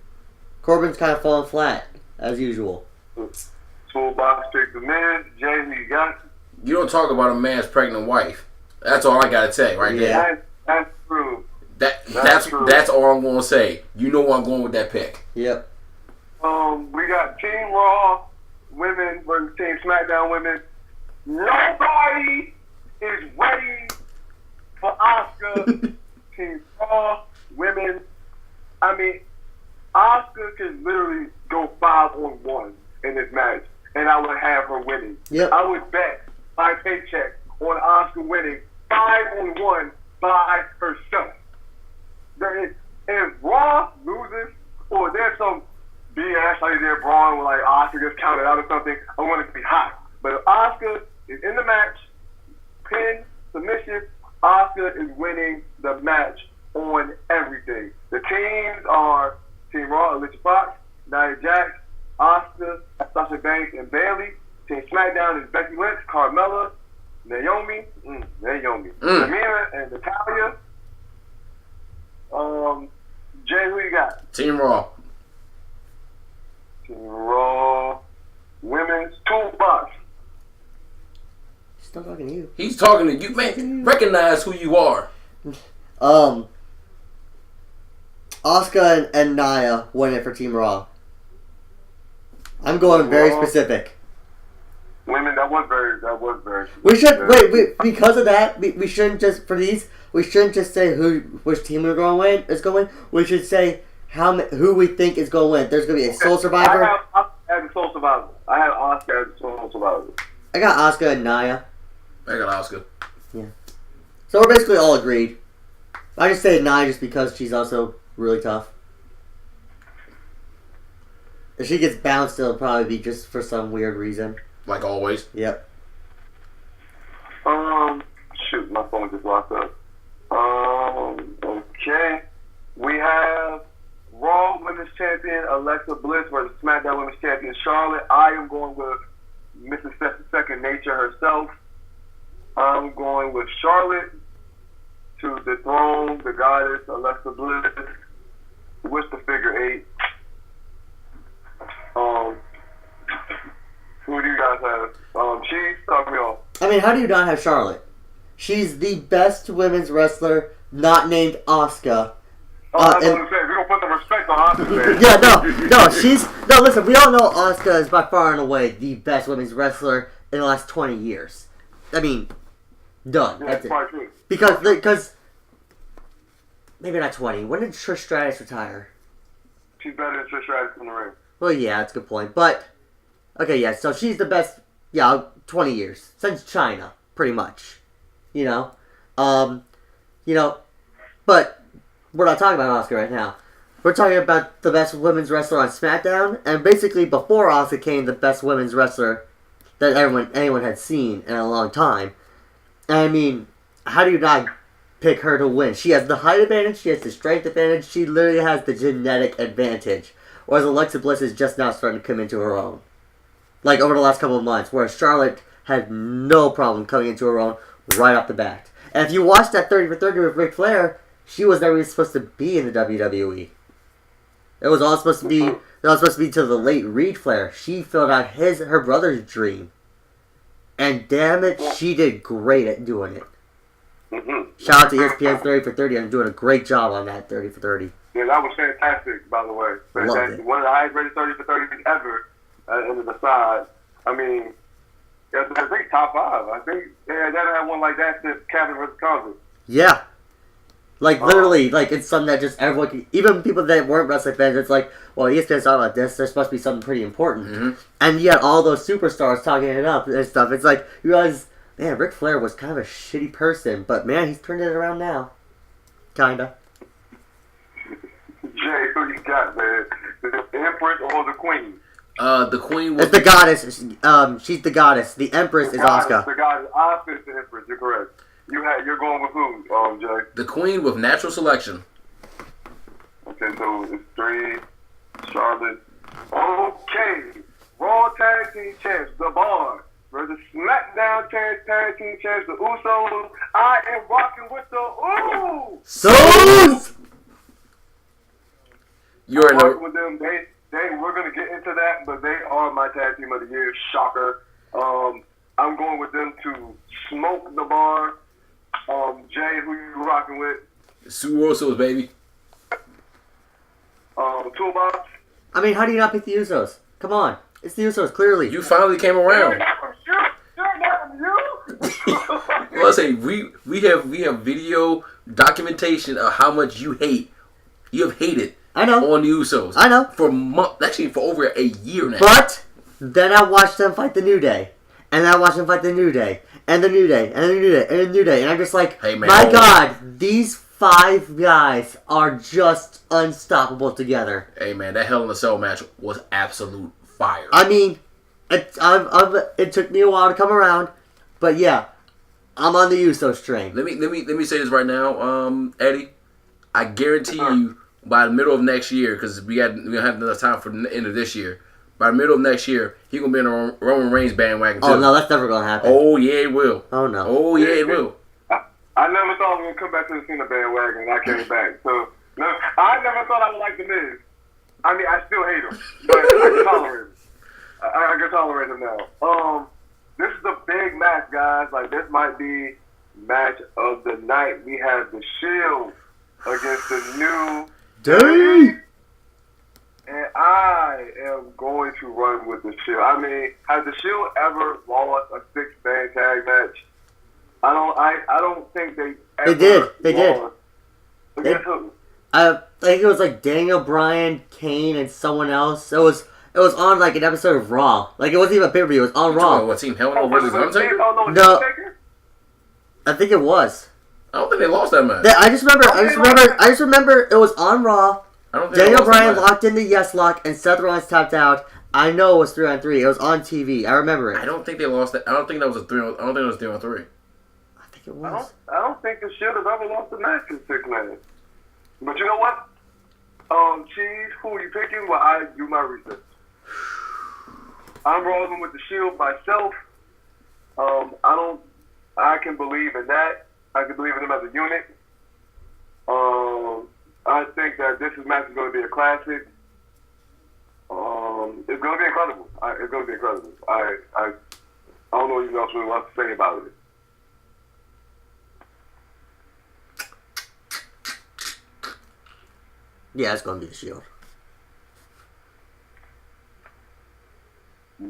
Corbin's kind of falling flat, as usual. Toolbox pick The Miz. Jay, who you got? You don't talk about a man's pregnant wife. That's all I gotta say right there. That's true. That's true. That's all I'm gonna say. You know where I'm going with that pick. Yep. We got Team Raw women versus Team SmackDown women. Nobody is ready for Asuka. Team Raw women. Asuka can literally go 5-on-1 in this match, and I would have her winning. Yep. I would bet my paycheck on Asuka winning 5-on-1 by herself. If Raw loses, or there's some BS like they're Braun, like Asuka gets counted out or something, I want it to be hot. But if Asuka is in the match, pin, submission, Asuka is winning the match on everything. The teams are Team Raw, Alicia Fox, Nia Jax, Asuka, Sasha Banks, and Bayley. Team SmackDown is Becky Lynch, Carmella, Naomi, Tamina, and Natalya. Jay, who you got? Team Raw. Team Raw. Women's Toolbox. He's still talking to you. He's talking to you, man. Recognize who you are. Asuka and Nia win it for Team Raw. I'm going very specific. Women, that was very. We should wait. Because of that, we shouldn't just we shouldn't just say which team we're going to win is going to win. We should say who we think is going to win. There's going to be a sole survivor. I have Asuka as a sole survivor. I have Asuka as a sole survivor. I got Asuka and Nia. I got Asuka. Yeah. So we're basically all agreed. I just say Nia just because she's also really tough. If she gets bounced, it'll probably be just for some weird reason. Like always. Yep. Shoot, my phone just locked up. Okay. We have Raw Women's Champion Alexa Bliss versus SmackDown Women's Champion Charlotte. I am going with Mrs. Second Nature herself. I'm going with Charlotte to dethrone the goddess Alexa Bliss with the figure 8. Who do you guys have? Chiefs, talk me off. How do you not have Charlotte? She's the best women's wrestler not named Asuka. I was going to say, we're going to put some respect on Asuka. Yeah, no, listen, we all know Asuka is by far and away the best women's wrestler in the last 20 years. Done. Yeah, that's it. true. Because, maybe not 20. When did Trish Stratus retire? She's better than Trish Stratus in the ring. Well, yeah, that's a good point. But, okay, yeah, so she's the best, 20 years. Since China, pretty much. But we're not talking about Asuka right now. We're talking about the best women's wrestler on SmackDown, and basically before Asuka came, the best women's wrestler that anyone had seen in a long time. And I mean, how do you not pick her to win? She has the height advantage, she has the strength advantage, she literally has the genetic advantage. Whereas Alexa Bliss is just now starting to come into her own. Like over the last couple of months, whereas Charlotte had no problem coming into her own right off the bat. And if you watch that 30 for 30 with Ric Flair, she was never even supposed to be in the WWE. It was all supposed to be. It was supposed to be to the late Reed Flair. She filled out her brother's dream, and damn it, she did great at doing it. Mm-hmm. Shout out to ESPN's 30 for 30 and doing a great job on that 30 for 30. Yeah, that was fantastic, by the way. Loved it. One of the highest rated 30 for 30s ever. Into the side. I mean, I think top 5. I think they never had one like that since Kevin vs. Congress. Yeah. Like, literally, like, it's something that just everyone can, even people that weren't wrestling fans, it's like, well, ESPN's talking about this, there's supposed to be something pretty important. Mm-hmm. And yet, all those superstars talking it up and stuff, it's like, you realize, man, Ric Flair was kind of a shitty person, but man, he's turned it around now. Kinda. Jay, who you got, man? The Empress or the Queen? The Queen was... It's the goddess, she's the goddess. The Empress is Asuka. The goddess, Asuka is the Empress, you're correct. You're going with who, Jay? The Queen with natural selection. Okay, so it's 3, Charlotte. Okay, Raw Tag Team Champs, The Bar, versus SmackDown Tag Team Champs, The Usos. I am rocking with the Usos! You're in rocking with them. We're gonna get into that, but they are my tag team of the year. Shocker. I'm going with them to smoke The Bar. Jay, who you rocking with? Sue Usos, baby. Toolbox. I mean, how do you not pick the Usos? Come on. It's the Usos, clearly. You finally came around. Well, I say we have video documentation of how much you have hated I know. on the Usos. I know. For actually for over a year now. But then I watched them fight the New Day. And I watched them fight the New Day. And the New Day. And the New Day. And the New Day. And I'm just like, hey, man, my God, these 5 guys are just unstoppable together. Hey, man, that Hell in a Cell match was absolute fire. I mean, it took me a while to come around. But yeah, I'm on the Usos train. Let me say this right now, Eddie. I guarantee you, by the middle of next year, because we don't have enough time for the end of this year. By the middle of next year, he's going to be in a Roman Reigns bandwagon, too. Oh, no, that's never going to happen. Oh, yeah, it will. Oh, no. Oh, yeah, it will. I never thought I was going to come back to the Cena bandwagon, and I came back. So, no, I never thought I would like The Miz. I mean, I still hate him, but I can tolerate him. I can tolerate him now. This is a big match, guys. Like, this might be match of the night. We have the Shield against the New Day. And I am going to run with the Shield. I mean, has the Shield ever lost a 6-man tag match? I don't think they ever did. They did. Against who? I think it was like Daniel Bryan, Kane, and someone else. It was on like an episode of Raw. Like it wasn't even a pay-per-view. It was on Raw. What team? Hell in a versus Undertaker? No. I think it was. I don't think they lost that match. I just remember it was on Raw. I don't think Daniel Bryan locked into Yes Lock and Seth Rollins tapped out. I know it was 3-on-3. It was on TV. I remember it. I don't think they lost that. I don't think that was a 3. I don't think it was 3-on-3. I think it was. I don't think the Shield have ever lost a match in 6 man. But you know what? Cheese, who are you picking? Well, I do my research. I'm rolling with the Shield myself. I can believe in that. I can believe in them as a unit. I think that this match is going to be a classic. It's going to be incredible. It's going to be incredible. I don't know what you else really want to say about it. Yeah, it's going to be the Shield.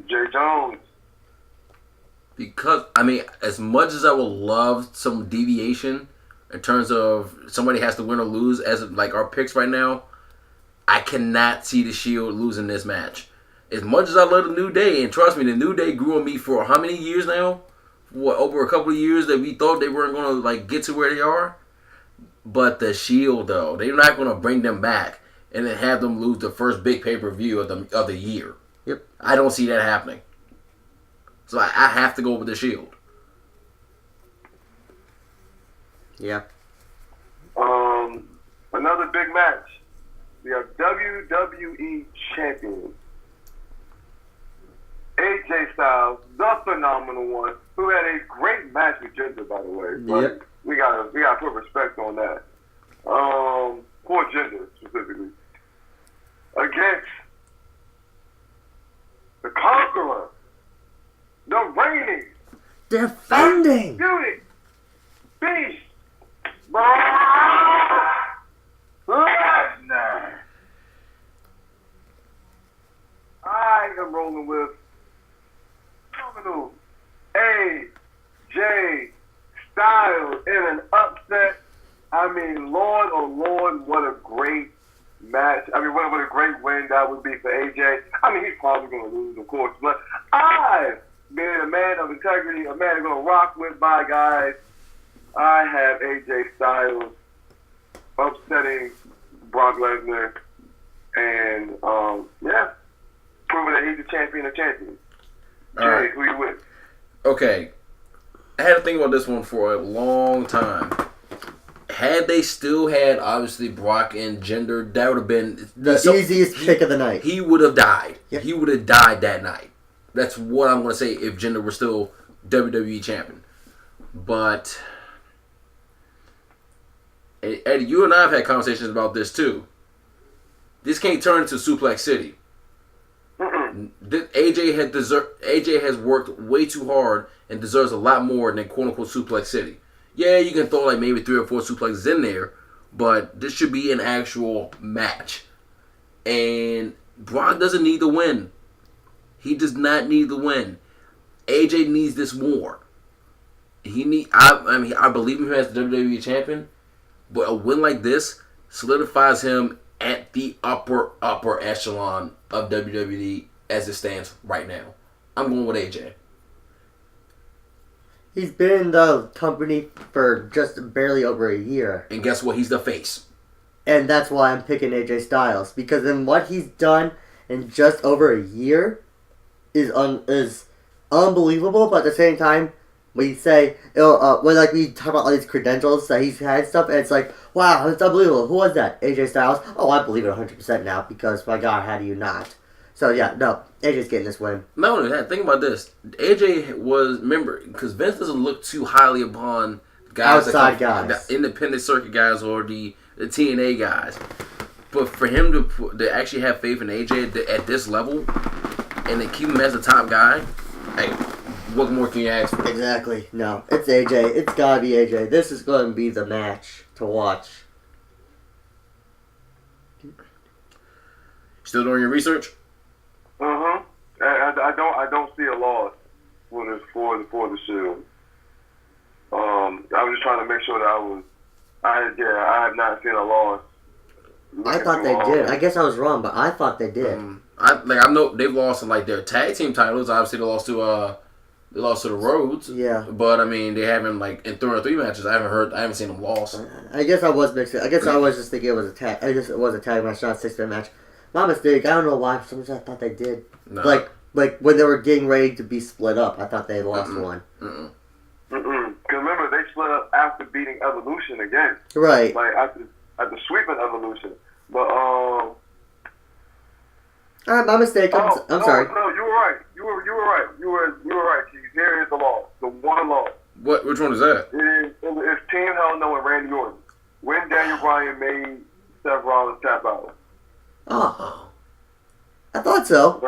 Jay Jones. Because, I mean, as much as I would love some deviation in terms of somebody has to win or lose, as like our picks right now, I cannot see the Shield losing this match. As much as I love the New Day, and trust me, the New Day grew on me for how many years now? What, over a couple of years that we thought they weren't going to like get to where they are? But the Shield, though, they're not going to bring them back. and then have them lose the first big pay-per-view of the year. Yep. I don't see that happening. So I have to go with the Shield. Yeah. Another big match. We have WWE Champion AJ Styles, the phenomenal one, who had a great match with Jinder, by the way. But Yep. we gotta put respect on that. For Jinder specifically, against the Conqueror, the reigning, Defending. beauty, beast, Brock Lesnar. I am rolling with phenomenal AJ Styles in an upset. I mean, Lord, oh Lord, what a great match. I mean, what a great win that would be for AJ. I mean, he's probably going to lose, of course, but I, being a man of integrity, a man going to rock with my guys, I have AJ Styles upsetting Brock Lesnar and, proving that he's the champion of champions. Jay, All right. who you with? Okay. I had to think about this one for a long time. Had they still had, obviously, Brock and Jinder, that would have been The easiest pick of the night. He would have died. Yep. He would have died that night. That's what I'm going to say if Jinder were still WWE champion. But Eddie, you and I have had conversations about this too. This can't turn into Suplex City. AJ has worked way too hard and deserves a lot more than quote unquote Suplex City. Yeah, you can throw like maybe 3 or 4 suplexes in there, but this should be an actual match. And Brock doesn't need the win. He does not need the win. AJ needs this more. I believe him as the WWE champion, but a win like this solidifies him at the upper echelon of WWE as it stands right now. I'm going with AJ. He's been in the company for just barely over a year. And guess what? He's the face. And that's why I'm picking AJ Styles. Because in what he's done in just over a year is unbelievable. But at the same time, we say, when we talk about all these credentials that he's had and stuff, and it's like, wow, it's unbelievable. Who was that? AJ Styles? Oh, I believe it 100% now because, my God, how do you not? So, yeah, no, AJ's getting this win. Not only that, think about this. AJ was, remember, because Vince doesn't look too highly upon guys Outside guys. The independent circuit guys or the TNA guys. But for him to actually have faith in AJ at this level and to keep him as the top guy, hey, what more can you ask for? Exactly. No, it's AJ. It's gotta be AJ. This is going to be the match to watch. Still doing your research? I don't see a loss for the Shield. I was just trying to make sure that I have not seen a loss. I thought they did. I guess I was wrong, but I thought they did. I know they've lost in their tag team titles. Obviously, they lost to the Rhodes. Yeah. But I mean, they haven't in 3 or 3 matches. I haven't seen them lost. I guess I was mixing. I guess I was just thinking it was a tag. I guess it was a tag match, not a 6-man match. My mistake. I don't know why. For some reason, I thought they did. No. Like when they were getting ready to be split up, I thought they lost one. Because remember, they split up after beating Evolution again. Right. Like after sweeping Evolution. But Alright, my mistake. I'm sorry. No, you were right. You were right. You were right. Here is the loss. The one loss. Which one is that? It's Team Hell No and Randy Orton. When Daniel Bryan made Seth Rollins tap out. Oh. I thought so.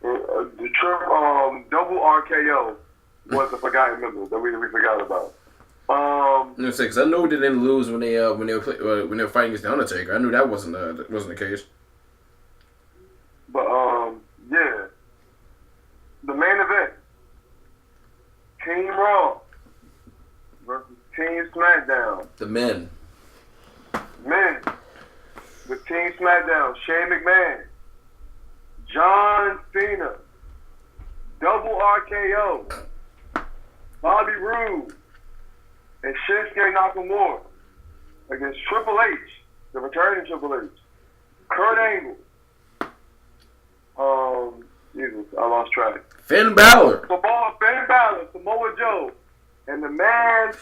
The double RKO was a forgotten member that we forgot about. Because I know they didn't lose when they were fighting against the Undertaker. I knew that wasn't the case. But yeah, the main event: Team Raw versus Team SmackDown. The men. With Team SmackDown, Shane McMahon, John Cena, double RKO, Bobby Roode, and Shinsuke Nakamura against Triple H, the returning Triple H, Kurt Angle. Jesus, I lost track. Finn Balor. Finn Balor, Samoa Joe, and the monster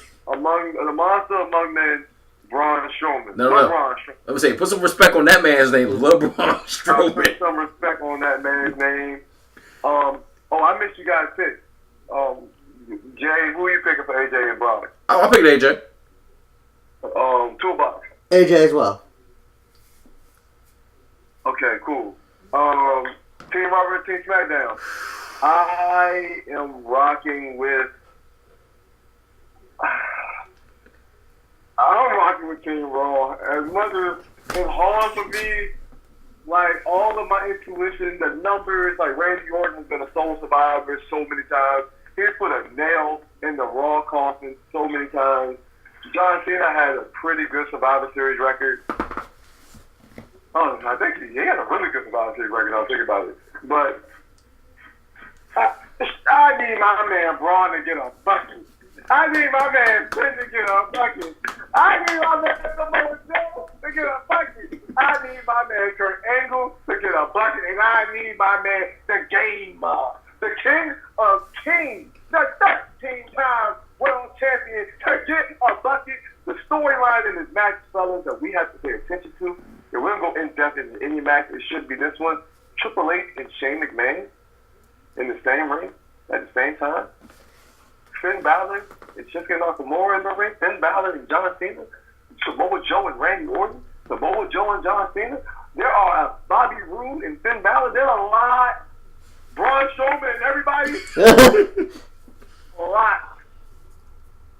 among men, Braun Strowman. No. Braun Strowman. Let me say, put some respect on that man's name, LeBron Put Strowman. some respect on that man's name. I missed you guys' pick. Jay, who are you picking for AJ and Brock? I picked AJ. Toolbox. AJ as well. Okay, cool. Team Raw versus Team Smackdown. I am rocking with. I'm rocking with Team Raw. As much as it's hard for me, like all of my intuition, the numbers, like Randy Orton has been a sole survivor so many times. He's put a nail in the Raw coffin so many times. John Cena had a pretty good Survivor Series record. I think he had a really good Survivor Series record. I'll think about it. But I need my man Braun to get a bucket. I need my man Finn to get a bucket. I need my man Samoa Joe to get a bucket. I need my man Kurt Angle to get a bucket. And I need my man the Gamer, the King of Kings, the 13-time world champion to get a bucket. The storyline in this match, fellas, that we have to pay attention to. If we're going to go in-depth in any match, it should be this one. Triple H and Shane McMahon in the same ring at the same time. Finn Balor and Shinsuke Nakamura in the ring. Finn Balor and John Cena. Samoa Joe and Randy Orton. Samoa Joe and John Cena. There are Bobby Roode and Finn Balor. There's a lot. Braun Strowman and everybody. A lot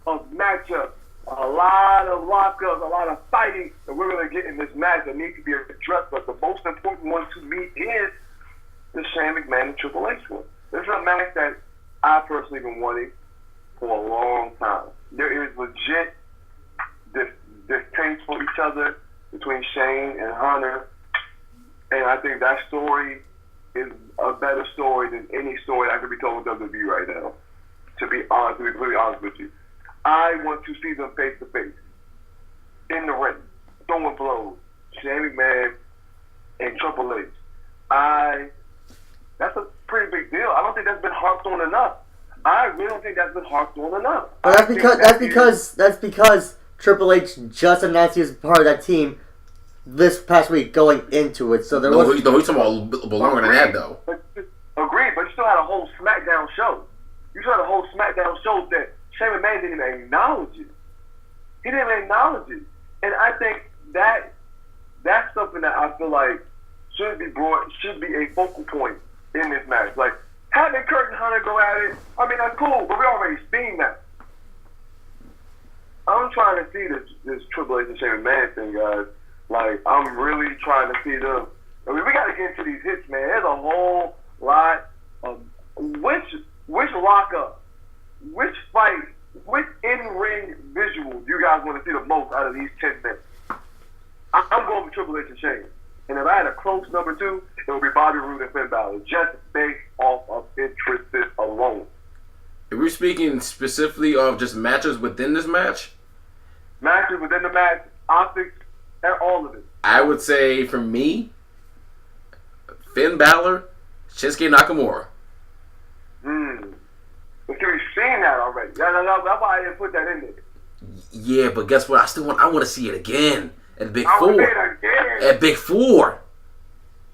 of matchups. A lot of lockups, a lot of fighting that we're going to get in this match that needs to be addressed. But the most important one to me is the Shane McMahon and Triple H one. This is a match that I personally been wanting for a long time. There is legit distaste for each other between Shane and Hunter. And I think that story is a better story than any story I could be told with WWE right now. To be completely honest with you. I want to see them face to face in the ring, throwing blows. Shane McMahon and Triple H. That's a pretty big deal. I don't think that's been harped on enough. I really don't think that's been harped on enough. But that's because Triple H just announced he was part of that team this past week going into it. So there was. No, he's talking about longer than that though. Agreed, but you still had a whole SmackDown show. You still had a whole SmackDown show that Shane McMahon didn't even acknowledge it. He didn't even acknowledge it. And I think that's something that I feel like should be a focal point in this match. Like, having Kurt and Hunter go at it, I mean, that's cool, but we already seen that. I'm trying to see this Triple H and Shane McMahon thing, guys. Like, I'm really trying to see them. I mean, we got to get into these hits, man. There's a whole lot of which lockup, which fight, which in-ring visual do you guys want to see the most out of these 10 minutes? I'm going with Triple H and Shane. And if I had a close number 2, it would be Bobby Roode and Finn Balor, just based off of interest alone. If we're speaking specifically of just matches within this match? Matches within the match, optics, and all of it. I would say, for me, Finn Balor, Shinsuke Nakamura. But we've seen that already. That's why I didn't put that in there. Yeah, but guess what? I want to see it again at the Big Four. I want to see it again. At Big Four.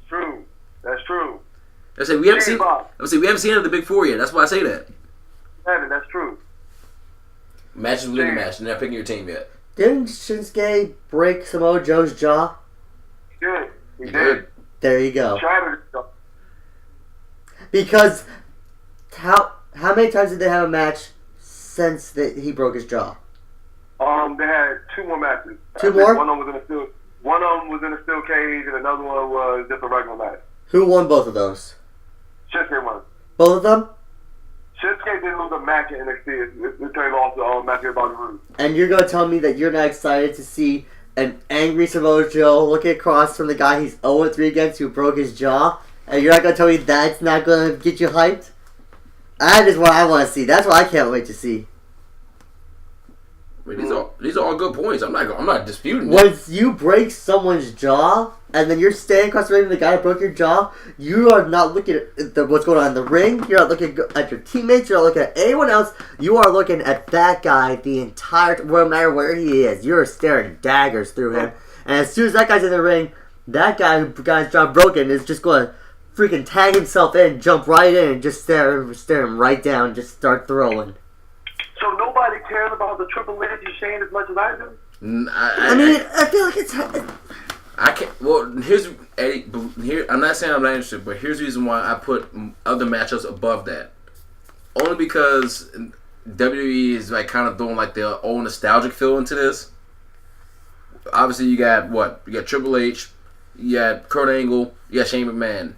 True. That's true. I say we haven't seen it at the Big Four yet. That's why I say that. That's true. Matches within the match. You're not picking your team yet. Didn't Shinsuke break Samoa Joe's jaw? He did. There you go. Shattered. Because how many times did they have a match since he broke his jaw? They had 2 more matches. 2 more? One of them was in a steel cage, and another one was just a regular match. Who won both of those? Shinsuke won. Both of them? Shinsuke didn't lose a match in NXT. It turned off the match with Bobby Roode. And you're going to tell me that you're not excited to see an angry Samoa Joe looking across from the guy he's 0-3 against who broke his jaw? And you're not going to tell me that's not going to get you hyped? That is what I want to see. That's what I can't wait to see. I mean, these are all good points. I'm not disputing. Once you break someone's jaw, and then you're standing across the ring from the guy who broke your jaw, you are not looking at what's going on in the ring. You're not looking at your teammates. You're not looking at anyone else. You are looking at that guy the entire no matter where he is. You're staring daggers through him. And as soon as that guy's in the ring, that guy who got his jaw broken is just going to freaking tag himself in, jump right in, and just stare him right down, just start throwing. So nobody cares about the Triple H and Shane as much as I do? I feel like it's... I can't. Well, here's Eddie. Here, I'm not saying I'm not interested, but here's the reason why I put other matchups above that. Only because WWE is like kind of throwing like their own nostalgic feel into this. Obviously, you got what? You got Triple H, you got Kurt Angle, you got Shane McMahon.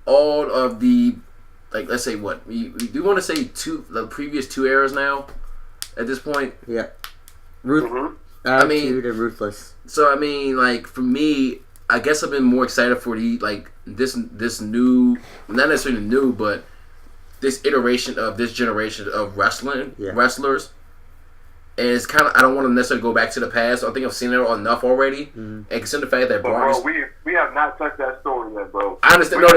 All of the, like, let's say what? You want to say the previous two eras now? At this point, yeah. Attitude and Ruthless. So I mean, like for me, I guess I've been more excited for this new, not necessarily new, but this iteration of this generation of wrestlers. And it's kind of, I don't want to necessarily go back to the past. I think I've seen it enough already. And consider the fact that bro, we have not touched that story yet, bro. I understand. There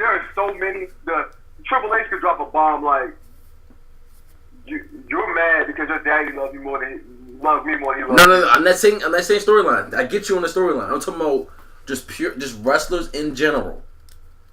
are so many. The Triple H could drop a bomb like, you're mad because your daddy loves you more than me more than he loves you. No. I'm not saying storyline. I get you on the storyline. I'm talking about just wrestlers in general.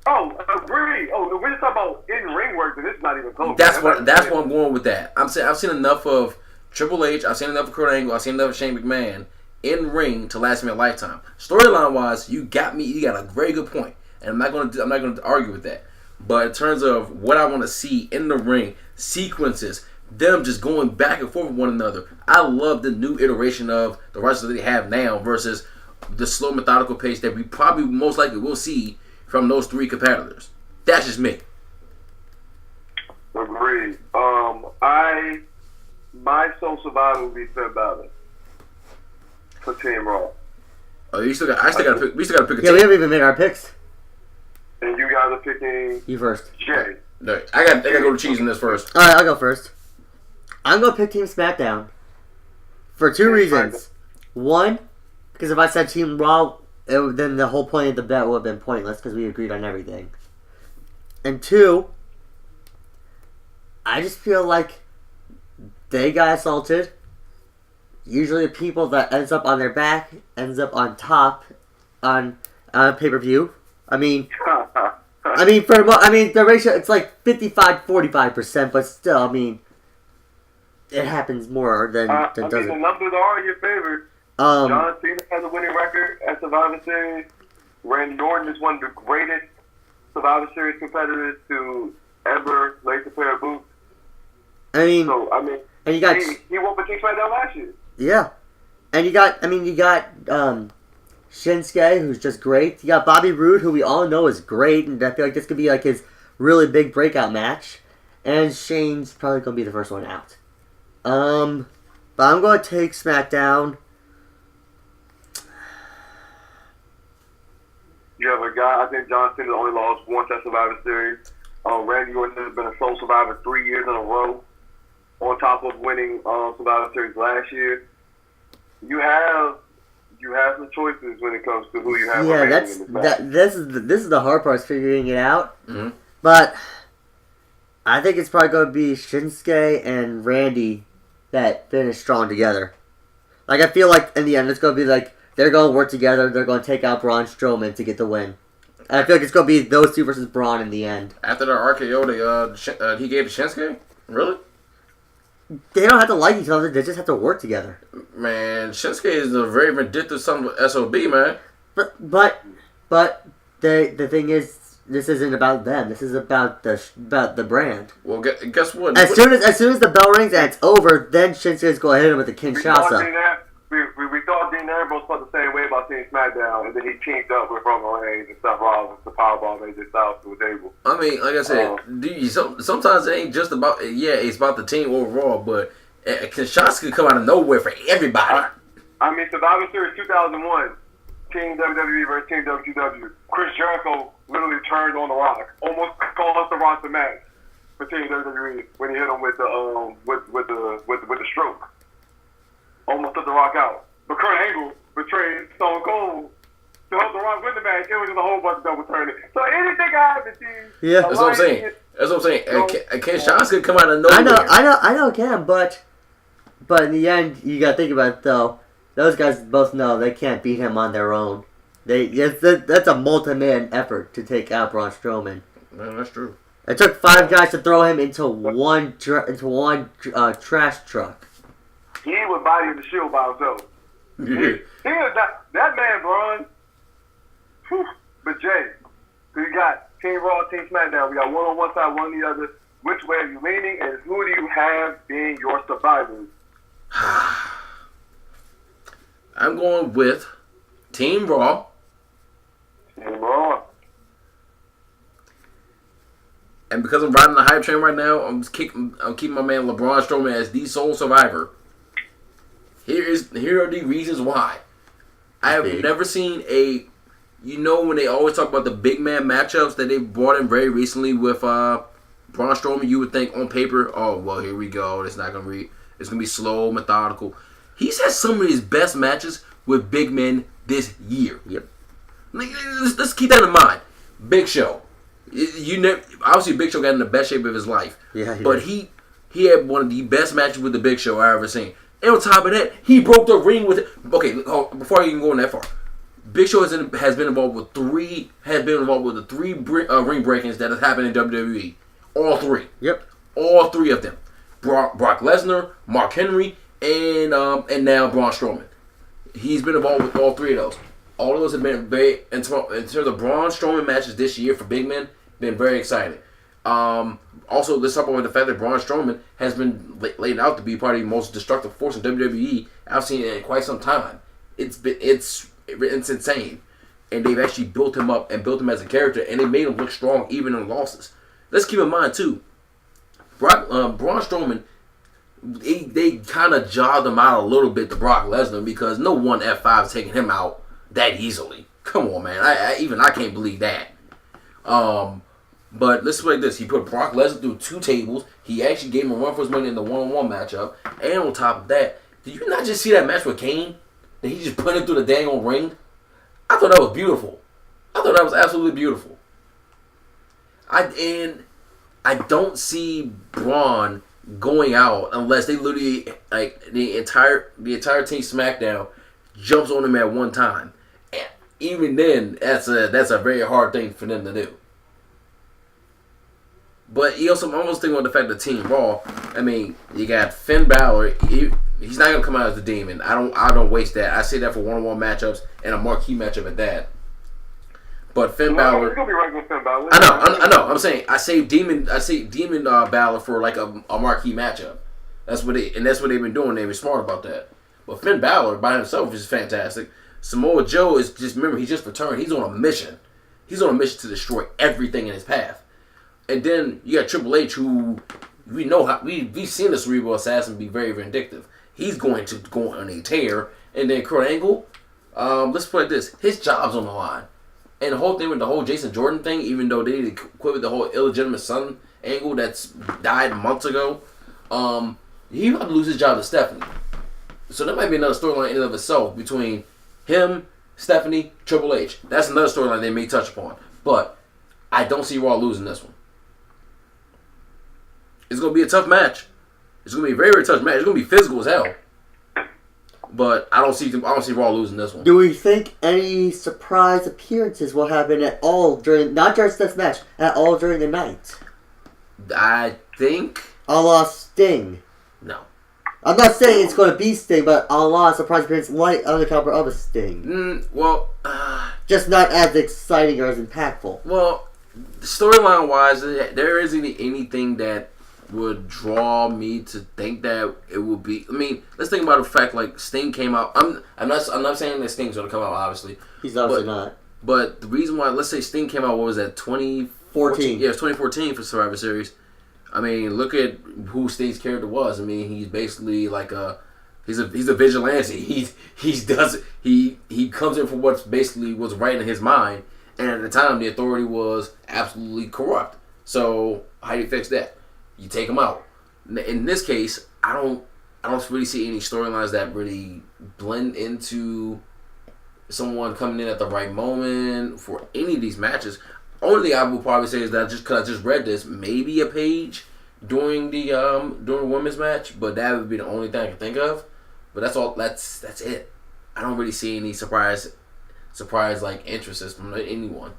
Oh, agree. Oh, we're just talking about in-ring work, and it's not even close. That's where I'm going with that. I'm saying I've seen enough of Triple H. I've seen enough of Kurt Angle. I've seen enough of Shane McMahon in ring to last me a lifetime. Storyline wise, you got a very good point, and I'm not going to argue with that. But in terms of what I want to see in the ring, sequences, them just going back and forth with one another. I love the new iteration of the wrestlers that they have now versus the slow, methodical pace that we probably most likely will see from those three competitors. That's just me. Agreed. My sole survivor would be Finn Balor for Team Raw. Oh, we still got to pick a team. Yeah, we haven't even made our picks. And you guys are picking you first. Jay. No, I got to go to cheese in this first. All right, I'll go first. I'm going to pick Team Smackdown for two reasons. One, because if I said Team Raw, then the whole point of the bet would have been pointless because we agreed on everything. And two, I just feel like they got assaulted. Usually the people that ends up on their back ends up on top on pay-per-view. The ratio, it's like 55-45%, but still, it happens more than doesn't. The numbers are in your favor. John Cena has a winning record at Survivor Series. Randy Orton is one of the greatest Survivor Series competitors to ever lace a pair of boots. And you got he won for King Smackdown last year. Yeah, and you got Shinsuke, who's just great. You got Bobby Roode, who we all know is great, and I feel like this could be like his really big breakout match. And Shane's probably gonna be the first one out. But I'm gonna take SmackDown. You have a guy, I think John Cena only lost once at Survivor Series. Randy Orton has been a sole survivor 3 years in a row, on top of winning Survivor Series last year. You have some choices when it comes to who you have. Yeah, this is the hard part, is figuring it out. Mm-hmm. But I think it's probably going to be Shinsuke and Randy that finish strong together. Like, I feel like in the end it's going to be like they're going to work together. They're going to take out Braun Strowman to get the win. And I feel like it's going to be those two versus Braun in the end. After the RKO, he gave to Shinsuke? Really? They don't have to like each other. They just have to work together. Man, Shinsuke is a very vindictive son of a SOB, man. But the thing is, this isn't about them. This is about the brand. Well, guess what? As soon as the bell rings and it's over, then Shinsuke's going to hit him with the Kinshasa. We thought Dean Ambrose felt the same way about Team SmackDown, and then he teamed up with Roman Reigns and Seth Rollins to powerbomb AJ Styles to the table. Like I said, sometimes it ain't just about it's about the team overall, but Kinshasa could come out of nowhere for everybody. Survivor Series 2001, Team WWE versus Team WCW. Chris Jericho literally turned on The Rock, almost caused The Rock the match for Team WWE when he hit him with the stroke. Almost took The Rock out. But Kurt Angle betrayed Stone Cold to help The Rock win the match. It was just a whole bunch of double turning. So anything can happen, G. Yeah. That's what I'm saying. And Ken Shots could come out of nowhere. I know, Cam, but in the end, you gotta think about it though. Those guys both know they can't beat him on their own. That's a multi-man effort to take out Braun Strowman. Man, that's true. It took 5 guys to throw him into one trash truck. He ain't with body in the shield by himself. Yeah. He is that man, Braun. Whew. But Jay, we got Team Raw, Team SmackDown. We got one on one side, one on the other. Which way are you leaning, and who do you have being your survivors? I'm going with Team Raw. Team Raw. And because I'm riding the hype train right now, I'm keeping my man LeBron Strowman as the sole survivor. Here are the reasons why. I have never seen when they always talk about the big man matchups that they brought in very recently with Braun Strowman, you would think on paper, oh well, here we go. It's gonna be slow, methodical. He's had some of his best matches with big men this year. Yep. Let's keep that in mind. Big Show. Obviously Big Show got in the best shape of his life. Yeah, but he had one of the best matches with the Big Show I ever seen. And on top of that, he broke the ring with it. Okay, before I even go that far, Big Show has been involved with the three ring breakings that have happened in WWE. All 3. Yep. All 3 of them. Brock Lesnar, Mark Henry, and now Braun Strowman. He's been involved with all 3 of those. All of those have been very, in terms of Braun Strowman matches this year for big men, been very exciting. Also, let's talk about the fact that Braun Strowman has been laid out to be probably the most destructive force in WWE I've seen in quite some time. It's insane, and they've actually built him up and built him as a character, and they made him look strong even in losses. Let's keep in mind too, Braun Strowman, they kind of jobbed him out a little bit to Brock Lesnar because no one F5 is taking him out that easily. Come on, man, I can't believe that. But let's play this. He put Brock Lesnar through 2 tables. He actually gave him a run for his money in the one-on-one matchup. And on top of that, did you not just see that match with Kane? That he just put him through the dang old ring? I thought that was beautiful. I thought that was absolutely beautiful. I don't see Braun going out unless they literally, like, the entire team SmackDown jumps on him at one time. And even then, that's a very hard thing for them to do. But you also almost think about the fact that Team Raw, I mean, you got Finn Balor. He's not gonna come out as the Demon. I don't waste that. I say that for one-on-one matchups and a marquee matchup at that. But Finn Balor, gonna be right with Finn Balor. I know. I'm saying I say Demon Balor for like a marquee matchup. That's what they've been doing. They've been smart about that. But Finn Balor by himself is fantastic. Samoa Joe is he's just returned. He's on a mission. He's on a mission to destroy everything in his path. And then you got Triple H, who we know how we've seen the Cerebral Assassin be very vindictive. He's going to go on a tear. And then Kurt Angle, let's put it this: his job's on the line. And the whole thing with the whole Jason Jordan thing, even though they quit with the whole illegitimate son angle that's died months ago, he about to lose his job to Stephanie. So that might be another storyline in and of itself between him, Stephanie, Triple H. That's another storyline they may touch upon. But I don't see Raw losing this one. It's going to be a tough match. It's going to be a very, very tough match. It's going to be physical as hell. But I don't see Raw losing this one. Do we think any surprise appearances will happen at all during, not just this match, at all during the night? I think... A la Sting. No. I'm not saying it's going to be Sting, but a la surprise appearance like on the caliber of a Sting. Just not as exciting or as impactful. Well, storyline-wise, there isn't anything that would draw me to think that it will be. I mean, let's think about the fact like Sting came out. I'm not saying that Sting's gonna come out. Obviously, he's obviously not. But the reason why, let's say Sting came out, what was that? 2014. Yeah, it was 2014 for Survivor Series. I mean, look at who Sting's character was. I mean, he's basically like he's a vigilante. He comes in for what's right in his mind, and at the time the authority was absolutely corrupt. So how do you fix that? You take him out. In this case, I don't really see any storylines that really blend into someone coming in at the right moment for any of these matches. Only thing I would probably say is that just because I just read this, maybe a page during the women's match, but that would be the only thing I can think of. But that's all. That's it. I don't really see any surprise like interests from anyone.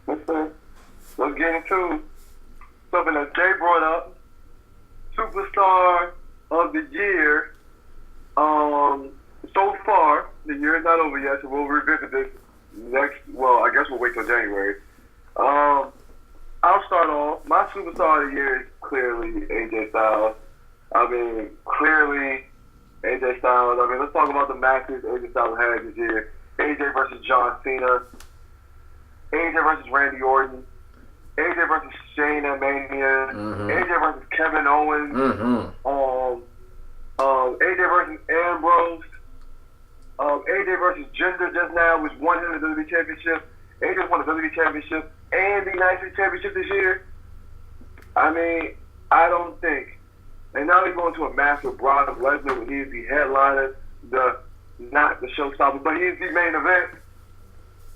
Let's get into something that Jay brought up. Superstar of the year. So far, the year is not over yet, so we'll revisit this next. Well, I guess we'll wait till January. I'll start off. My superstar of the year is clearly AJ Styles. I mean, clearly AJ Styles. I mean, let's talk about the matches AJ Styles had this year. AJ versus John Cena. AJ versus Randy Orton. AJ versus Shane at Mania. AJ versus Kevin Owens. AJ versus Ambrose. AJ versus Jinder just now, which won him the WWE Championship. AJ won the WWE Championship and the United States Championship this year. I mean, I don't think. And now he's going to a match with Brock Lesnar when he's the headliner, not the showstopper, but he's the main event.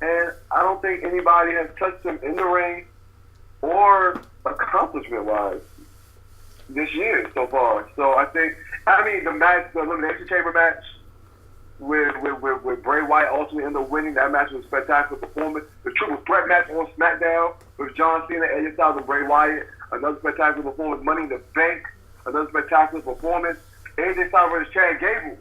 And I don't think anybody has touched him in the ring or accomplishment-wise this year so far. So I think, the match, the Elimination Chamber match with Bray Wyatt ultimately ended up winning. That match was a spectacular performance. The triple threat match on Smackdown with John Cena, AJ Styles, and Bray Wyatt, another spectacular performance. Money in the Bank, another spectacular performance. AJ Styles versus Chad Gable.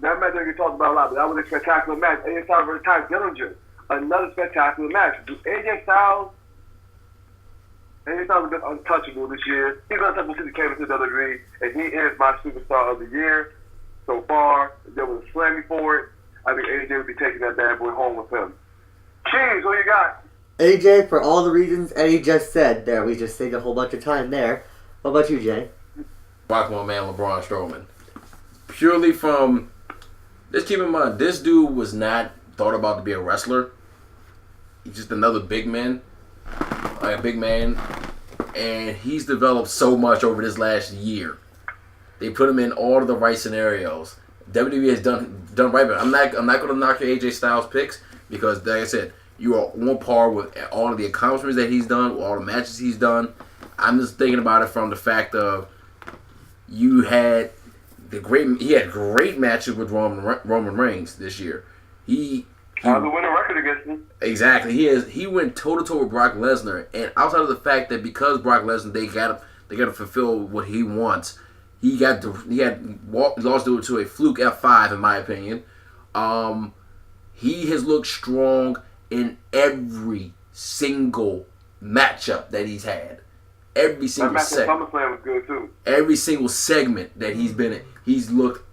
That match doesn't get talked about a lot, but that was a spectacular match. AJ Styles versus Ty Dillinger, another spectacular match. AJ Styles has been untouchable this year. He's untouchable since he came into WWE, and he is my superstar of the year so far. There was a slammy for it. I think AJ would be taking that bad boy home with him. Cheese, what you got? AJ, for all the reasons Eddie just said. There, we just saved a whole bunch of time there. What about you, Jay? Rock my man LeBron Strowman. Purely from, just keep in mind, this dude was not thought about to be a wrestler. He's just another big man. Like a big man. And he's developed so much over this last year. They put him in all of the right scenarios. WWE has done right, but I'm not going to knock your AJ Styles picks because, like I said, you are on par with all of the accomplishments that he's done, all the matches he's done. I'm just thinking about it from the fact of he had great matches with Roman Reigns this year. He has a winning record against him. Exactly, he went toe to toe with Brock Lesnar, and outside of the fact that because Brock Lesnar they got to fulfill what he wants. He lost to a fluke F5 in my opinion. He has looked strong in every single matchup that he's had. Every single segment. SummerSlam was good too. Every single segment that he's been in, he's looked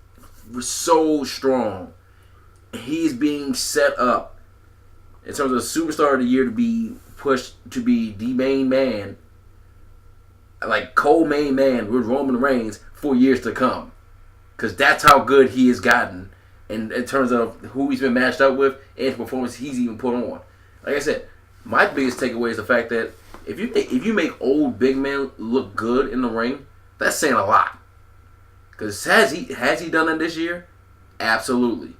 so strong. He's being set up in terms of superstar of the year to be pushed to be the main man, like co-main man with Roman Reigns for years to come. Because that's how good he has gotten in terms of who he's been matched up with and the performance he's even put on. Like I said, my biggest takeaway is the fact that if you make old big men look good in the ring, that's saying a lot. Because has he done that this year? Absolutely.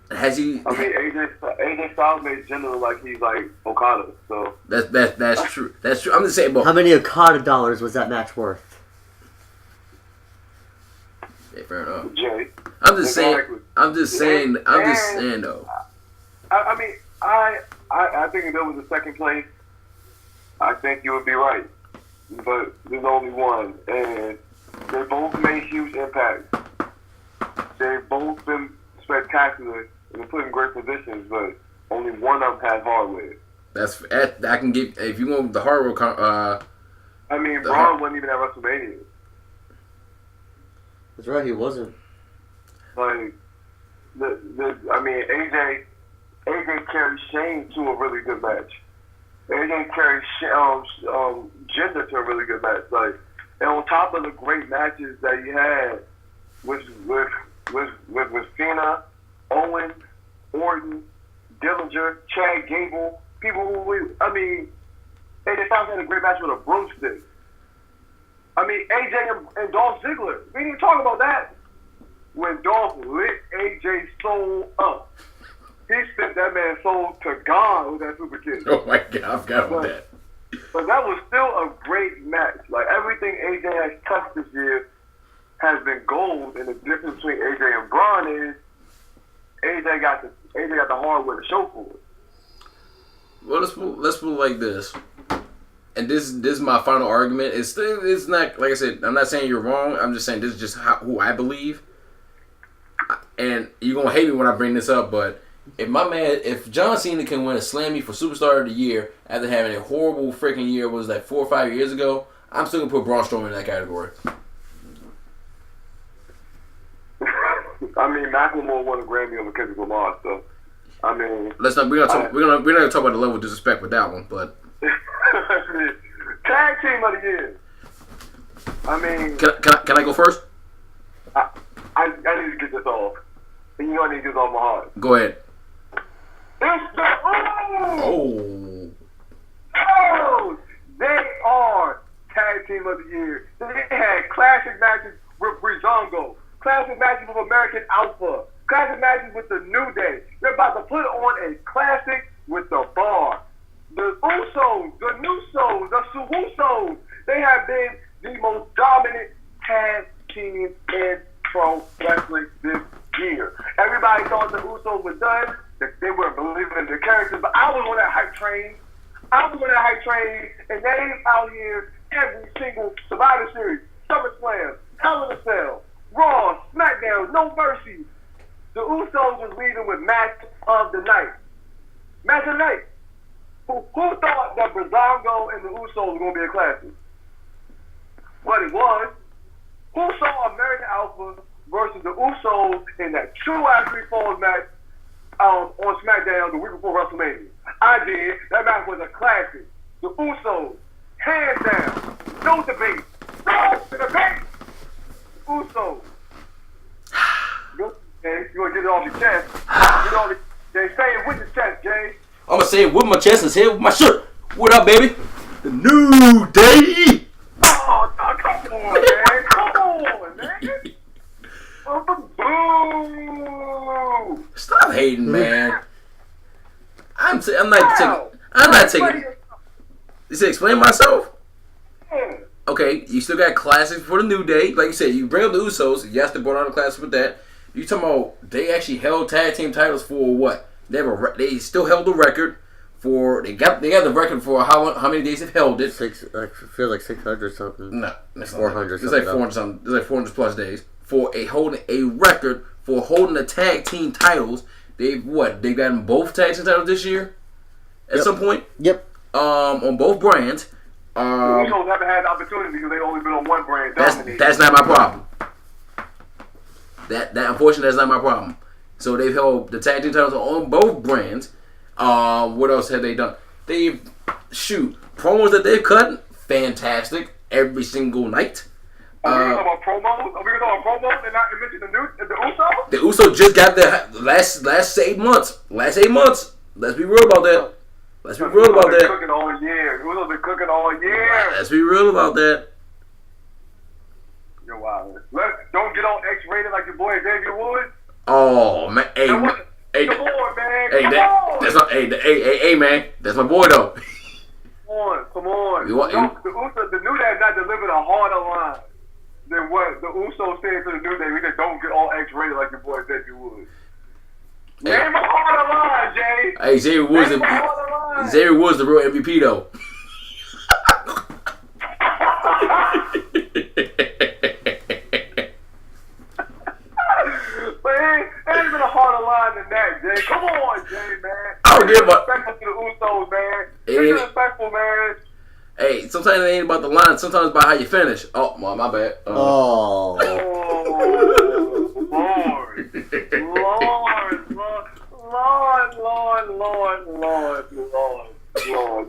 Has he? I mean, AJ Styles made Jinder look like he's like Okada. So that's true. That's true. I'm just saying. How many Okada dollars was that match worth? Yeah, fair enough. Jay. I'm just saying though. I mean, I think if there was a second place, I think you would be right. But there's only one, and they both made huge impacts. They've both been spectacular and been put in great positions, but only one of them had hardware. I can give if you want the hardware. I mean, Braun wasn't even at WrestleMania. That's right, he wasn't. Like, AJ carried Shane to a really good match. AJ carried Jinder to a really good match. Like, and on top of the great matches that he had with Cena, Owens, Orton, Dillinger, Chad Gable, people who AJ Styles had a great match with a broomstick. I mean, AJ and Dolph Ziggler. We didn't even talk about that. Jay's soul up. He spent that man's soul to God with that super kick. Oh my God, I forgot about that. But that was still a great match. Like everything AJ has touched this year has been gold, and the difference between AJ and Braun is AJ got the hardware to show for it. Well, let's put it like this. And this is my final argument. It's not, like I said, I'm not saying you're wrong. I'm just saying this is just who I believe. And you're gonna hate me when I bring this up, but if John Cena can win a Slammy for Superstar of the Year after having a horrible freaking year, was that 4 or 5 years ago? I'm still gonna put Braun Strowman in that category. I mean, Macklemore won a Grammy over Kendrick Lamar, so I mean, we're not gonna talk about the level of disrespect with that one, but tag team of the year. I mean, can I go first? I need to get this off. And you know I need to get this off my heart. Go ahead. It's the Oh. Oh! They are tag team of the year. They had classic matches with Breezango, classic matches with American Alpha, classic matches with the New Day. They're about to put on a classic with the Bar. The Usos, the Nusos, the Suhusos, they have been the most dominant tag team in pro wrestling this year. Everybody thought the Usos were done, that they weren't believing in their characters, but I was on that hype train. And they out here every single Survivor Series, SummerSlam, Hell in a Cell, Raw, Smackdown, No Mercy. The Usos was leading with match of the night. Match of the night. Who thought that Breezango and the Usos were going to be a classic? But it was. Who saw American Alpha versus the Usos in that true Three Falls match on SmackDown the week before WrestleMania? I did. That match was a classic. The Usos, hands down, no debate. No debate. Usos. Jay, you want to get it off your chest? Jay, say it with your chest, Jay. I'm gonna say it with my chest and say it with my shirt. What up, baby? The New Day. Oh, come on, man. Come on, man. Boo. Stop hating, man. I'm not taking. You said explain myself. Yeah. Okay, you still got classics for the New Day. Like you said, you bring up the Usos. Yes, they brought on the classics with that. You talking about they actually held tag team titles for what? They still held the record for. They got the record for how many days they've held it. I feel like 600 something. No, it's 400. It's like 400 something. It's like 400 plus days for holding a record for holding the tag team titles. They've gotten both tag team titles this year at some point. Yep. On both brands. The Usos haven't had the opportunity because they've only been on one brand. That's not my problem. That unfortunately that's not my problem. So they've held the tag team titles on both brands. What else have they done? Promos that they've cut, fantastic every single night. Are we talking about promos? Are we talking about promos and not mention the Usos? The Usos just got the last 8 months. Last 8 months. Let's be real about that. Let's be real about that. Cooking all year. Usos been cooking all year. Let's be real about that. You're wild. Don't get on X-rated like your boy Xavier Woods. Oh man, hey, come on, man. Hey, man, that's my boy though. Come on. The New Day has not delivered a harder line than what the Usos said to the New Day. We said, don't get all X-rated like your boy Xavier Woods. Name a harder line, Jay. Hey, Xavier Woods, the real MVP though. But it ain't been a harder line than that, Jay. Come on, Jay, man. I don't give a respectful to the Usos, man. Be respectful, man. Hey, sometimes it ain't about the line. Sometimes it's about how you finish. Oh, my bad. Oh, Lord.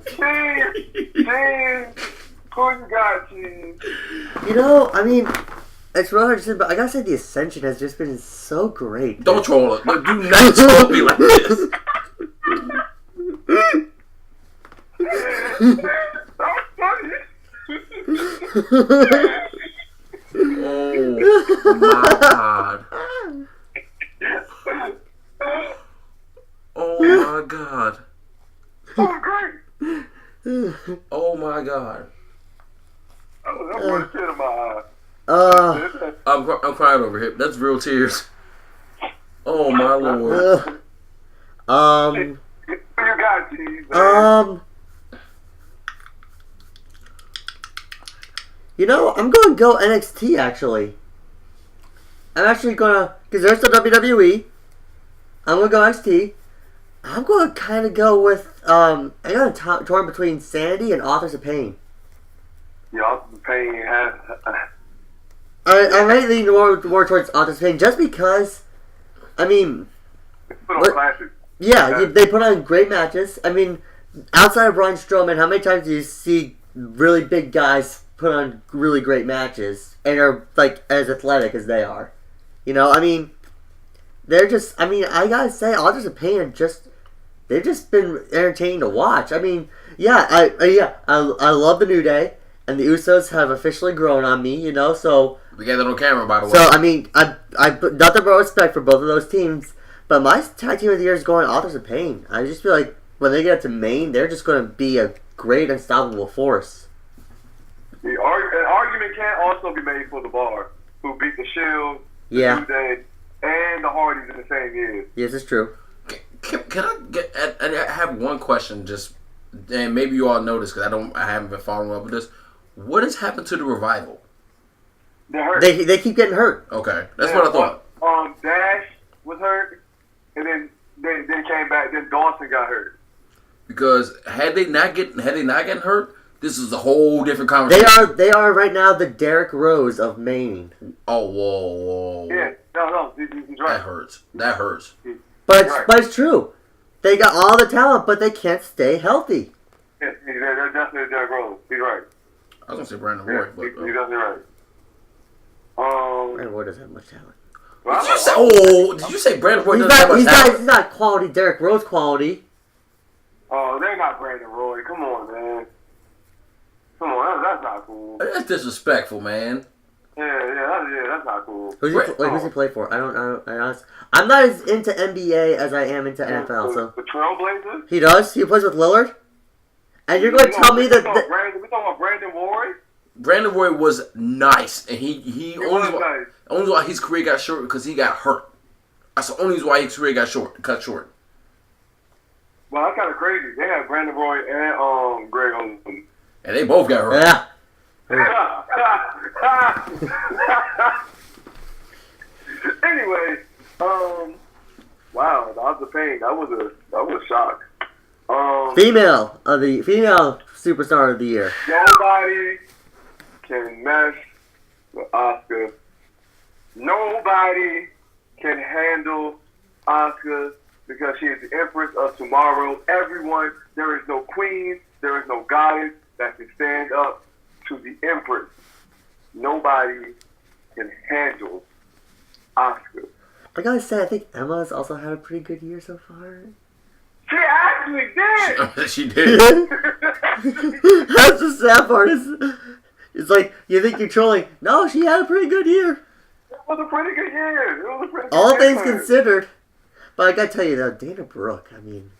Cheese. Who you got, Cheese? You know, I mean, it's really hard to say, but I gotta say the Ascension has just been so great. Don't troll it. Do not troll me like this. Oh my God. God. Oh, great. Oh my God. That was a tear in my eye. I'm crying over here. That's real tears. Oh my Lord. You got cheese, man. I'm going to go NXT, actually. I'm actually going to, because there's the WWE. I'm going to go NXT. I'm going to kind of go with, I got a torn between Sanity and Authors of Pain. Yeah, Authors of Pain has... I might lean more towards Authors of Pain, just because, I mean... Put on classics. Yeah, they put on great matches. I mean, outside of Braun Strowman, how many times do you see really big guys put on really great matches and are, like, as athletic as they are? I mean, they're just, I gotta say, Authors of Pain they've just been entertaining to watch. I mean, I love the New Day, and the Usos have officially grown on me, so... We got that on camera, by the way. So, I mean, I nothing but respect for both of those teams, but my tag team of the year is going Authors of Pain. I just feel like when they get to Maine, they're just going to be a great, unstoppable force. An argument can also be made for the Bar, who beat the Shield, the New Day, and the Hardys in the same year. Yes, it's true. Can I get? I have one question, and maybe you all know this because I haven't been following up with this. What has happened to the Revival? They're hurt. They keep getting hurt. Okay, that's what I thought. Dash was hurt, and then they came back. Then Dawson got hurt. Because had they not gotten hurt, this is a whole different conversation. They are right now the Derrick Rose of Maine. Oh, whoa. Yeah, no, he's right. That hurts. But it's true. They got all the talent, but they can't stay healthy. Yeah, they're definitely Derrick Rose. He's right. I was gonna say Brandon Roy, but he's definitely right. Brandon Roy doesn't have much talent. Did you say Brandon Roy doesn't have much talent? He's not quality Derrick Rose quality. Oh, they're not Brandon Roy. Come on, man. Come on, that's not cool. That's disrespectful, man. Yeah, that's not cool. Who's he play for? I'm not as into NBA as I am into NFL. So the Trailblazers. He does. He plays with Lillard. And you're going to tell me that we're talking about Brandon Roy. Brandon Roy was nice, and he nice. Only why his career got short because he got hurt. That's the only reason why his career got cut short. Well, that's kind of crazy. They had Brandon Roy and Greg Olsen. And they both got hurt. Yeah. Anyway, wow, that was a pain. That was a shock. Female superstar of the year. Nobody can mess with Asuka. Nobody can handle Asuka because she is the Empress of Tomorrow. Everyone, there is no queen, there is no goddess that can stand up to the Empress. Nobody can handle Asuka. I gotta say, I think Emma's also had a pretty good year so far. She actually did! She did. That's the sad part. It's like, you think you're trolling. No, she had a pretty good year. It was a pretty good year. All things considered. But I gotta tell you though, Dana Brooke, I mean...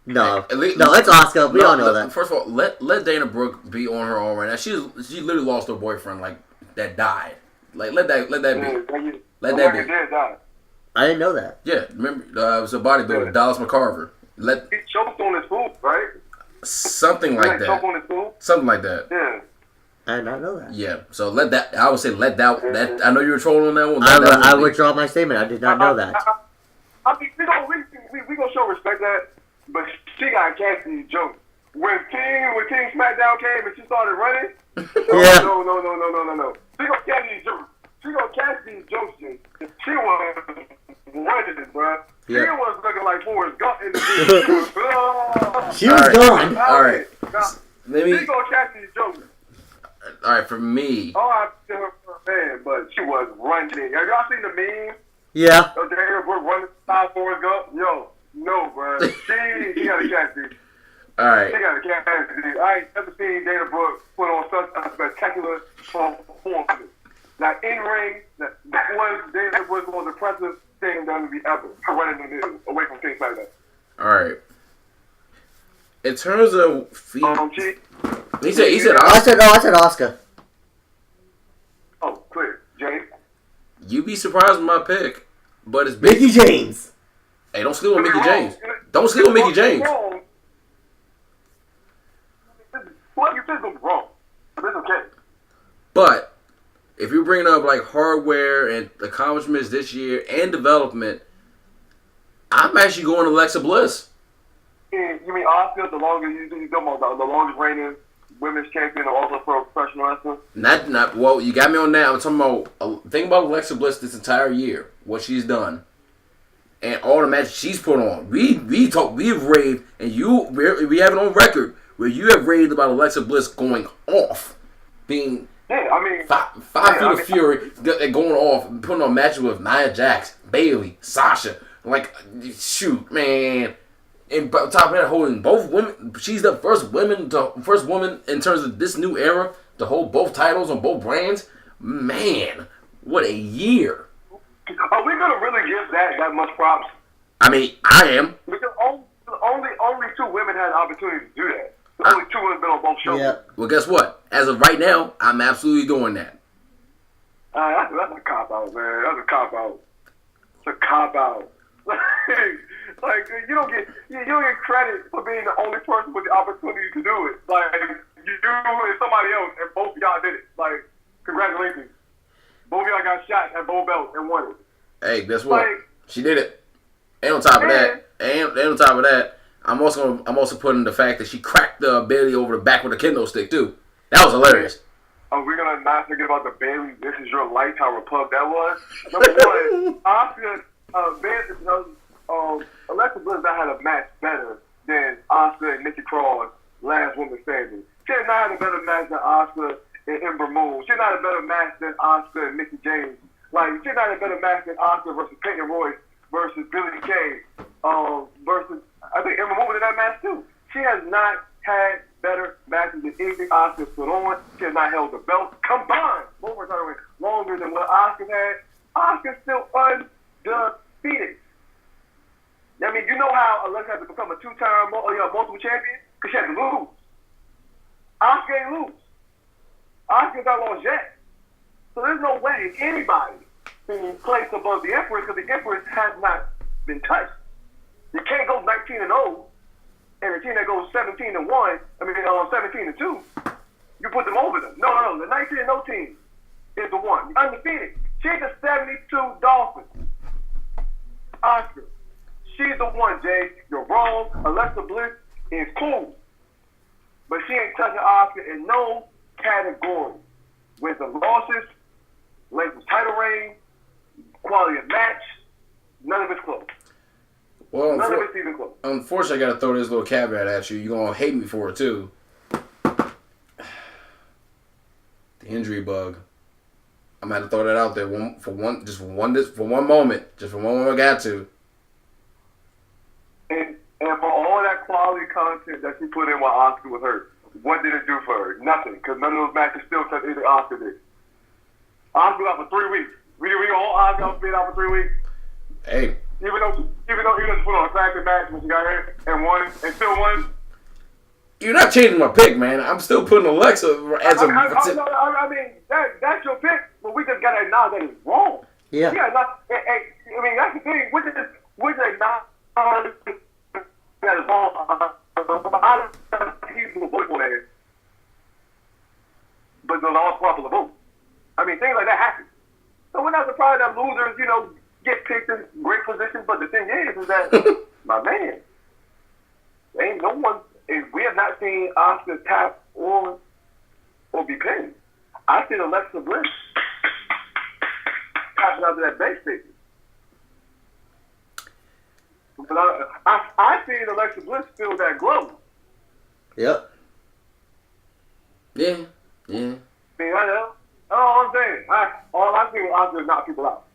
No, it's Asuka. We all know that. First of all, let Dana Brooke be on her own right now. She literally lost her boyfriend that died. Let that be. Let that be. I didn't know that. Yeah, remember it was a bodybuilder, Dallas McCarver. He choked on his food, right? Something like that. Choke on his food? Something like that. Yeah. I did not know that. Yeah, so I would say let that. I know you were trolling on that one. I withdraw my statement. I did not know that. I mean, we gonna show respect that, but she got catch these jokes. When King Smackdown came and she started running, yeah. No. She gonna catch these jokes. She gonna catch these jokes. She was running, bro. She was looking like Forrest Gump in the video. She was gone. All right. She gonna catch these jokes. All right, for me. Oh, I feel her man, but she was running. Have y'all seen the meme? Yeah. Dana Brooke running past Forrest Gump? Yo, no, bro. She gotta catch these. All right. She gotta catch these. I ain't never seen Dana Brooke put on such a spectacular performance. Like in ring, that was Dana Brooke's most impressive thing WWE ever for running the news away from King Smackdown. All right. In terms of G. he said I said Oscar. Oh, clear. Jay. You be surprised with my pick, but it's big. Mickey James. Hey, don't sleep on Mickey James. Don't sleep on Mickey James. What you think was wrong? It's okay. But if you're bringing up like hardware and accomplishments this year and development, I'm actually going to Alexa Bliss. You mean Oscar, the longest the longest reigning women's champion of also for professional wrestling? Not well. You got me on that. I'm talking about think about Alexa Bliss this entire year, what she's done, and all the matches she's put on. We've raved, and we have it on record where you have raved about Alexa Bliss going off, being five feet of fury, going off, putting on matches with Nia Jax, Bayley, Sasha. Like, shoot, man. And on top of that, holding both women, she's the first woman in terms of this new era to hold both titles on both brands. Man, what a year! Are we gonna really give that much props? I mean, I am. Because only two women had the opportunity to do that. Only two women been on both shows. Yeah. Well, guess what? As of right now, I'm absolutely doing that. That's a cop out, man. That's a cop out. It's a cop out. Like you don't get credit for being the only person with the opportunity to do it. Like you and somebody else, and both of y'all did it. Like congratulations, both of y'all got shot at both belts and won it. Hey, guess what? She did it. And on top of that, I'm also putting the fact that she cracked Bayley over the back with a kendo stick too. That was hilarious. Are we gonna not forget about the Bayley "This Is Your Life" how repub that was? Number one, Oscar. Alexa Bliss had a match better than Oscar and Nikki Cross last woman standing. She did not have a better match than Oscar and Ember Moon. She did not have a better match than Oscar and Mickey James. Like she did not have a better match than Oscar versus Peyton Royce versus Billie Kay. Versus I think Ember Moon in that match too. She has not had better matches than anything Oscar put on. She has not held the belt combined longer than what Oscar had. Oscar's still undefeated. I mean, you know how Alexa had to become a two-time multiple champion? Because she had to lose. Oscar ain't lose. Oscar's not lost yet. So there's no way anybody can place above the Empress because the Empress has not been touched. You can't go 19-0 and a team that goes 17-1, 17-2, you put them over them. No. The 19-0 team is the one. Undefeated. She's the 72 Dolphins. Oscar. She's the one, Jay. You're wrong. Alexa Bliss is cool. But she ain't touching Oscar in no category. With the losses, length of title reign, quality of match, none of it's close. Well, none of it's even close. Unfortunately, I got to throw this little caveat at you. You're going to hate me for it, too. The injury bug. I'm going to have to throw that out there for one moment. I got to. And for all that quality content that she put in while Oscar was hurt, what did it do for her? Nothing, because none of those matches still touched anything Oscar did. Oscar was out for 3 weeks. We all Oscar was been out for 3 weeks. Hey. Even though he just put on a classic match when she got hurt and won and still won. You're not changing my pick, man. I'm still putting Alexa as a. I mean, that's your pick, but we just gotta acknowledge that it's wrong. Yeah. I mean, that's the thing. Which is not that is wrong. I don't think he's a vote for that. But there's all popular vote. I mean, things like that happen. So we're not surprised that losers, get picked in great positions. But the thing is that, my man, ain't no one. We have not seen Oscar tap or be pinned. I seen Alexa Bliss tapping out to that base station. But I seen Alexa Bliss feel that glow. Yep. Yeah. I mean, all I'm saying, all I seen was Oscar knock people out.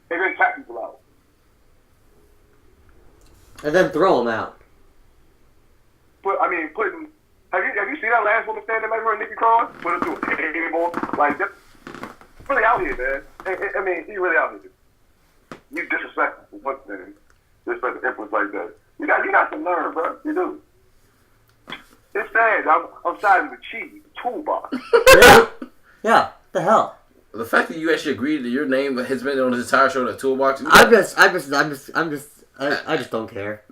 They didn't tap people out. And then throw them out. Have you seen that last woman standing over her, Nikki Cross? Put her through a table. Like, just really out here, man. I mean, he really out here. You disrespectful. one thing. Just like the influence like that. You got to learn, bro. You do. It's sad. I'm siding with Cheese, toolbox. Yeah. The hell. The fact that you actually agreed that your name has been on this entire show, the Toolbox. I just don't care.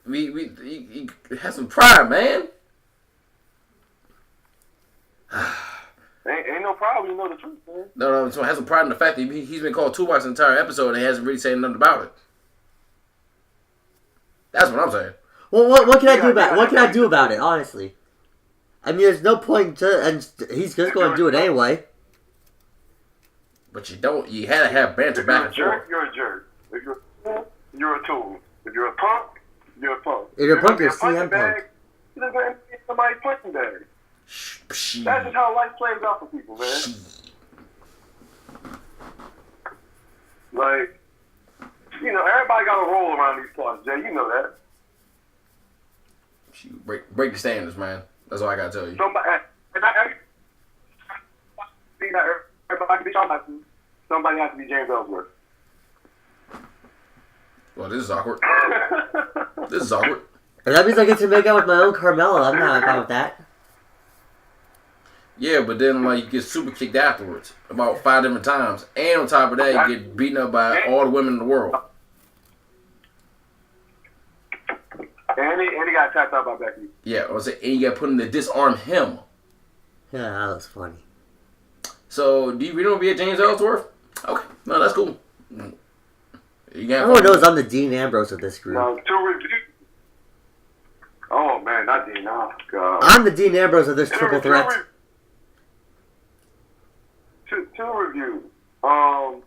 We have some pride, man. Ain't no problem. You know the truth, man. No. So has some pride in the fact that he's been called Toolbox the entire episode and he hasn't really said nothing about it. That's what I'm saying. Well, what can I do about it? What can I do about it? Honestly, I mean, there's no point and he's just going to do it anyway. But you don't. You had to have banter back and forth. You're a jerk. If you're a tool, you're a tool. If you're a punk, you're a punk. If you're a punk, you're a CM Punk. You're going to get somebody's punching bag. That's just how life plays out for people, man. Like, you know, everybody got a roll around these parts, Jay. You know that. Break the standards, man. That's all I gotta tell you. Somebody has to be James Ellsworth. Well, this is awkward. This is awkward. And that means I get to make out with my own Carmella. I'm not fine with that. Yeah, but then like you get super kicked afterwards about 5 different times, and on top of that, you get beaten up by all the women in the world. And he got tapped out by Becky. Yeah, I was saying, and you got put in to disarm him. Yeah, that was funny. So, do you really want to be a James Ellsworth? Okay, no, that's cool. Everyone knows I'm the Dean Ambrose of this group. No, to review. Oh man, not Dean. Oh god. I'm the Dean Ambrose of this triple threat. To review. All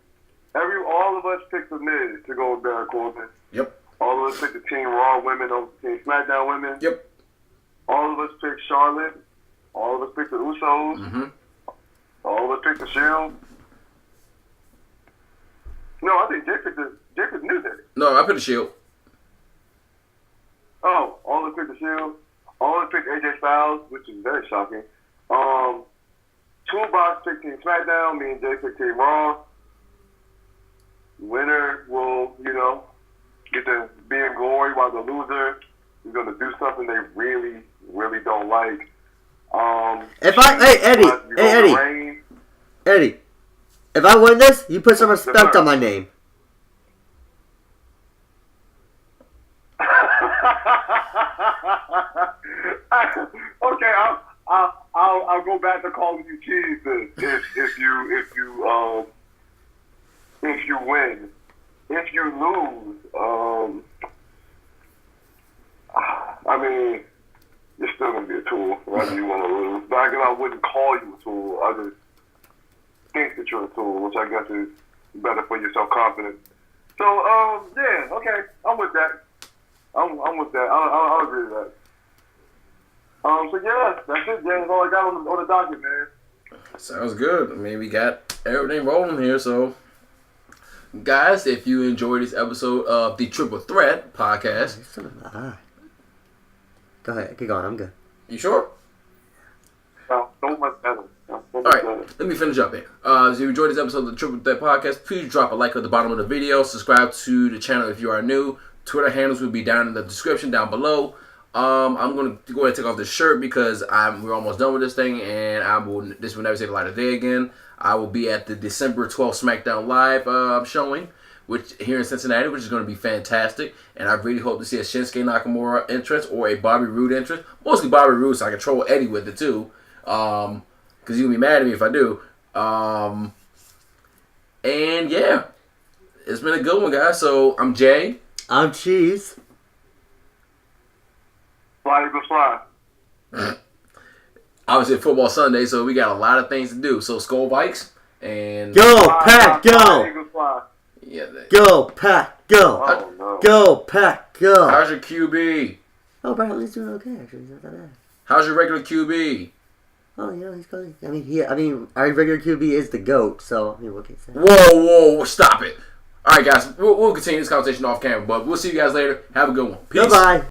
of us picked the Miz to go with Baron Corbin. Yep. All of us picked the Team Raw women over Team Smackdown women. Yep. All of us picked Charlotte. All of us picked the Usos. Mm-hmm. All of us picked the Shield. No, I think Jay picked the New Day. No, I picked the Shield. Oh, all of us picked the Shield. All of us picked AJ Styles, which is very shocking. Toolbox picked Team Smackdown. Me and Jay picked Team Raw. Winner will, get to be in glory, while the loser is going to do something they really, really don't like. Eddie, if I win this, you put some respect on my name. Okay, I'll go back to calling you Cheese if you win. If you lose, I mean, you're still gonna be a tool, whether you want to lose. But I wouldn't call you a tool. I just think that you're a tool, which I guess is better for your self-confidence. So, yeah, okay, I'm with that. I'm with that. I'll agree with that. So yeah, that's it, James. All I got on the docket, man. Sounds good. I mean, we got everything rolling here, so. Guys, if you enjoyed this episode of the Triple Threat podcast. Go ahead, keep going, I'm good. You sure? No, don't much better. Alright, let me finish up here. So if you enjoyed this episode of the Triple Threat podcast, please drop a like at the bottom of the video. Subscribe to the channel if you are new. Twitter handles will be down in the description down below. I'm going to go ahead and take off this shirt because we're almost done with this thing, and this will never see the light of day again. I will be at the December 12th SmackDown Live showing, which here in Cincinnati, which is going to be fantastic. And I really hope to see a Shinsuke Nakamura entrance or a Bobby Roode entrance. Mostly Bobby Roode, so I can troll Eddie with it too. Because he's going to be mad at me if I do. And yeah, it's been a good one, guys. So I'm Jay. I'm Cheese. Fly, Eagles, fly. Obviously, Football Sunday, so we got a lot of things to do. So, Skull Vikes and go Pack, go! Yeah, go Pack, go! Oh, no. Go Pack, go! How's your QB? Oh, Bradley's doing okay. Actually, he's not that bad. How's your regular QB? Oh, he's going. I mean, our regular QB is the GOAT. So, what can you say? Whoa, stop it! All right, guys, we'll continue this conversation off camera, but we'll see you guys later. Have a good one. Peace. Goodbye.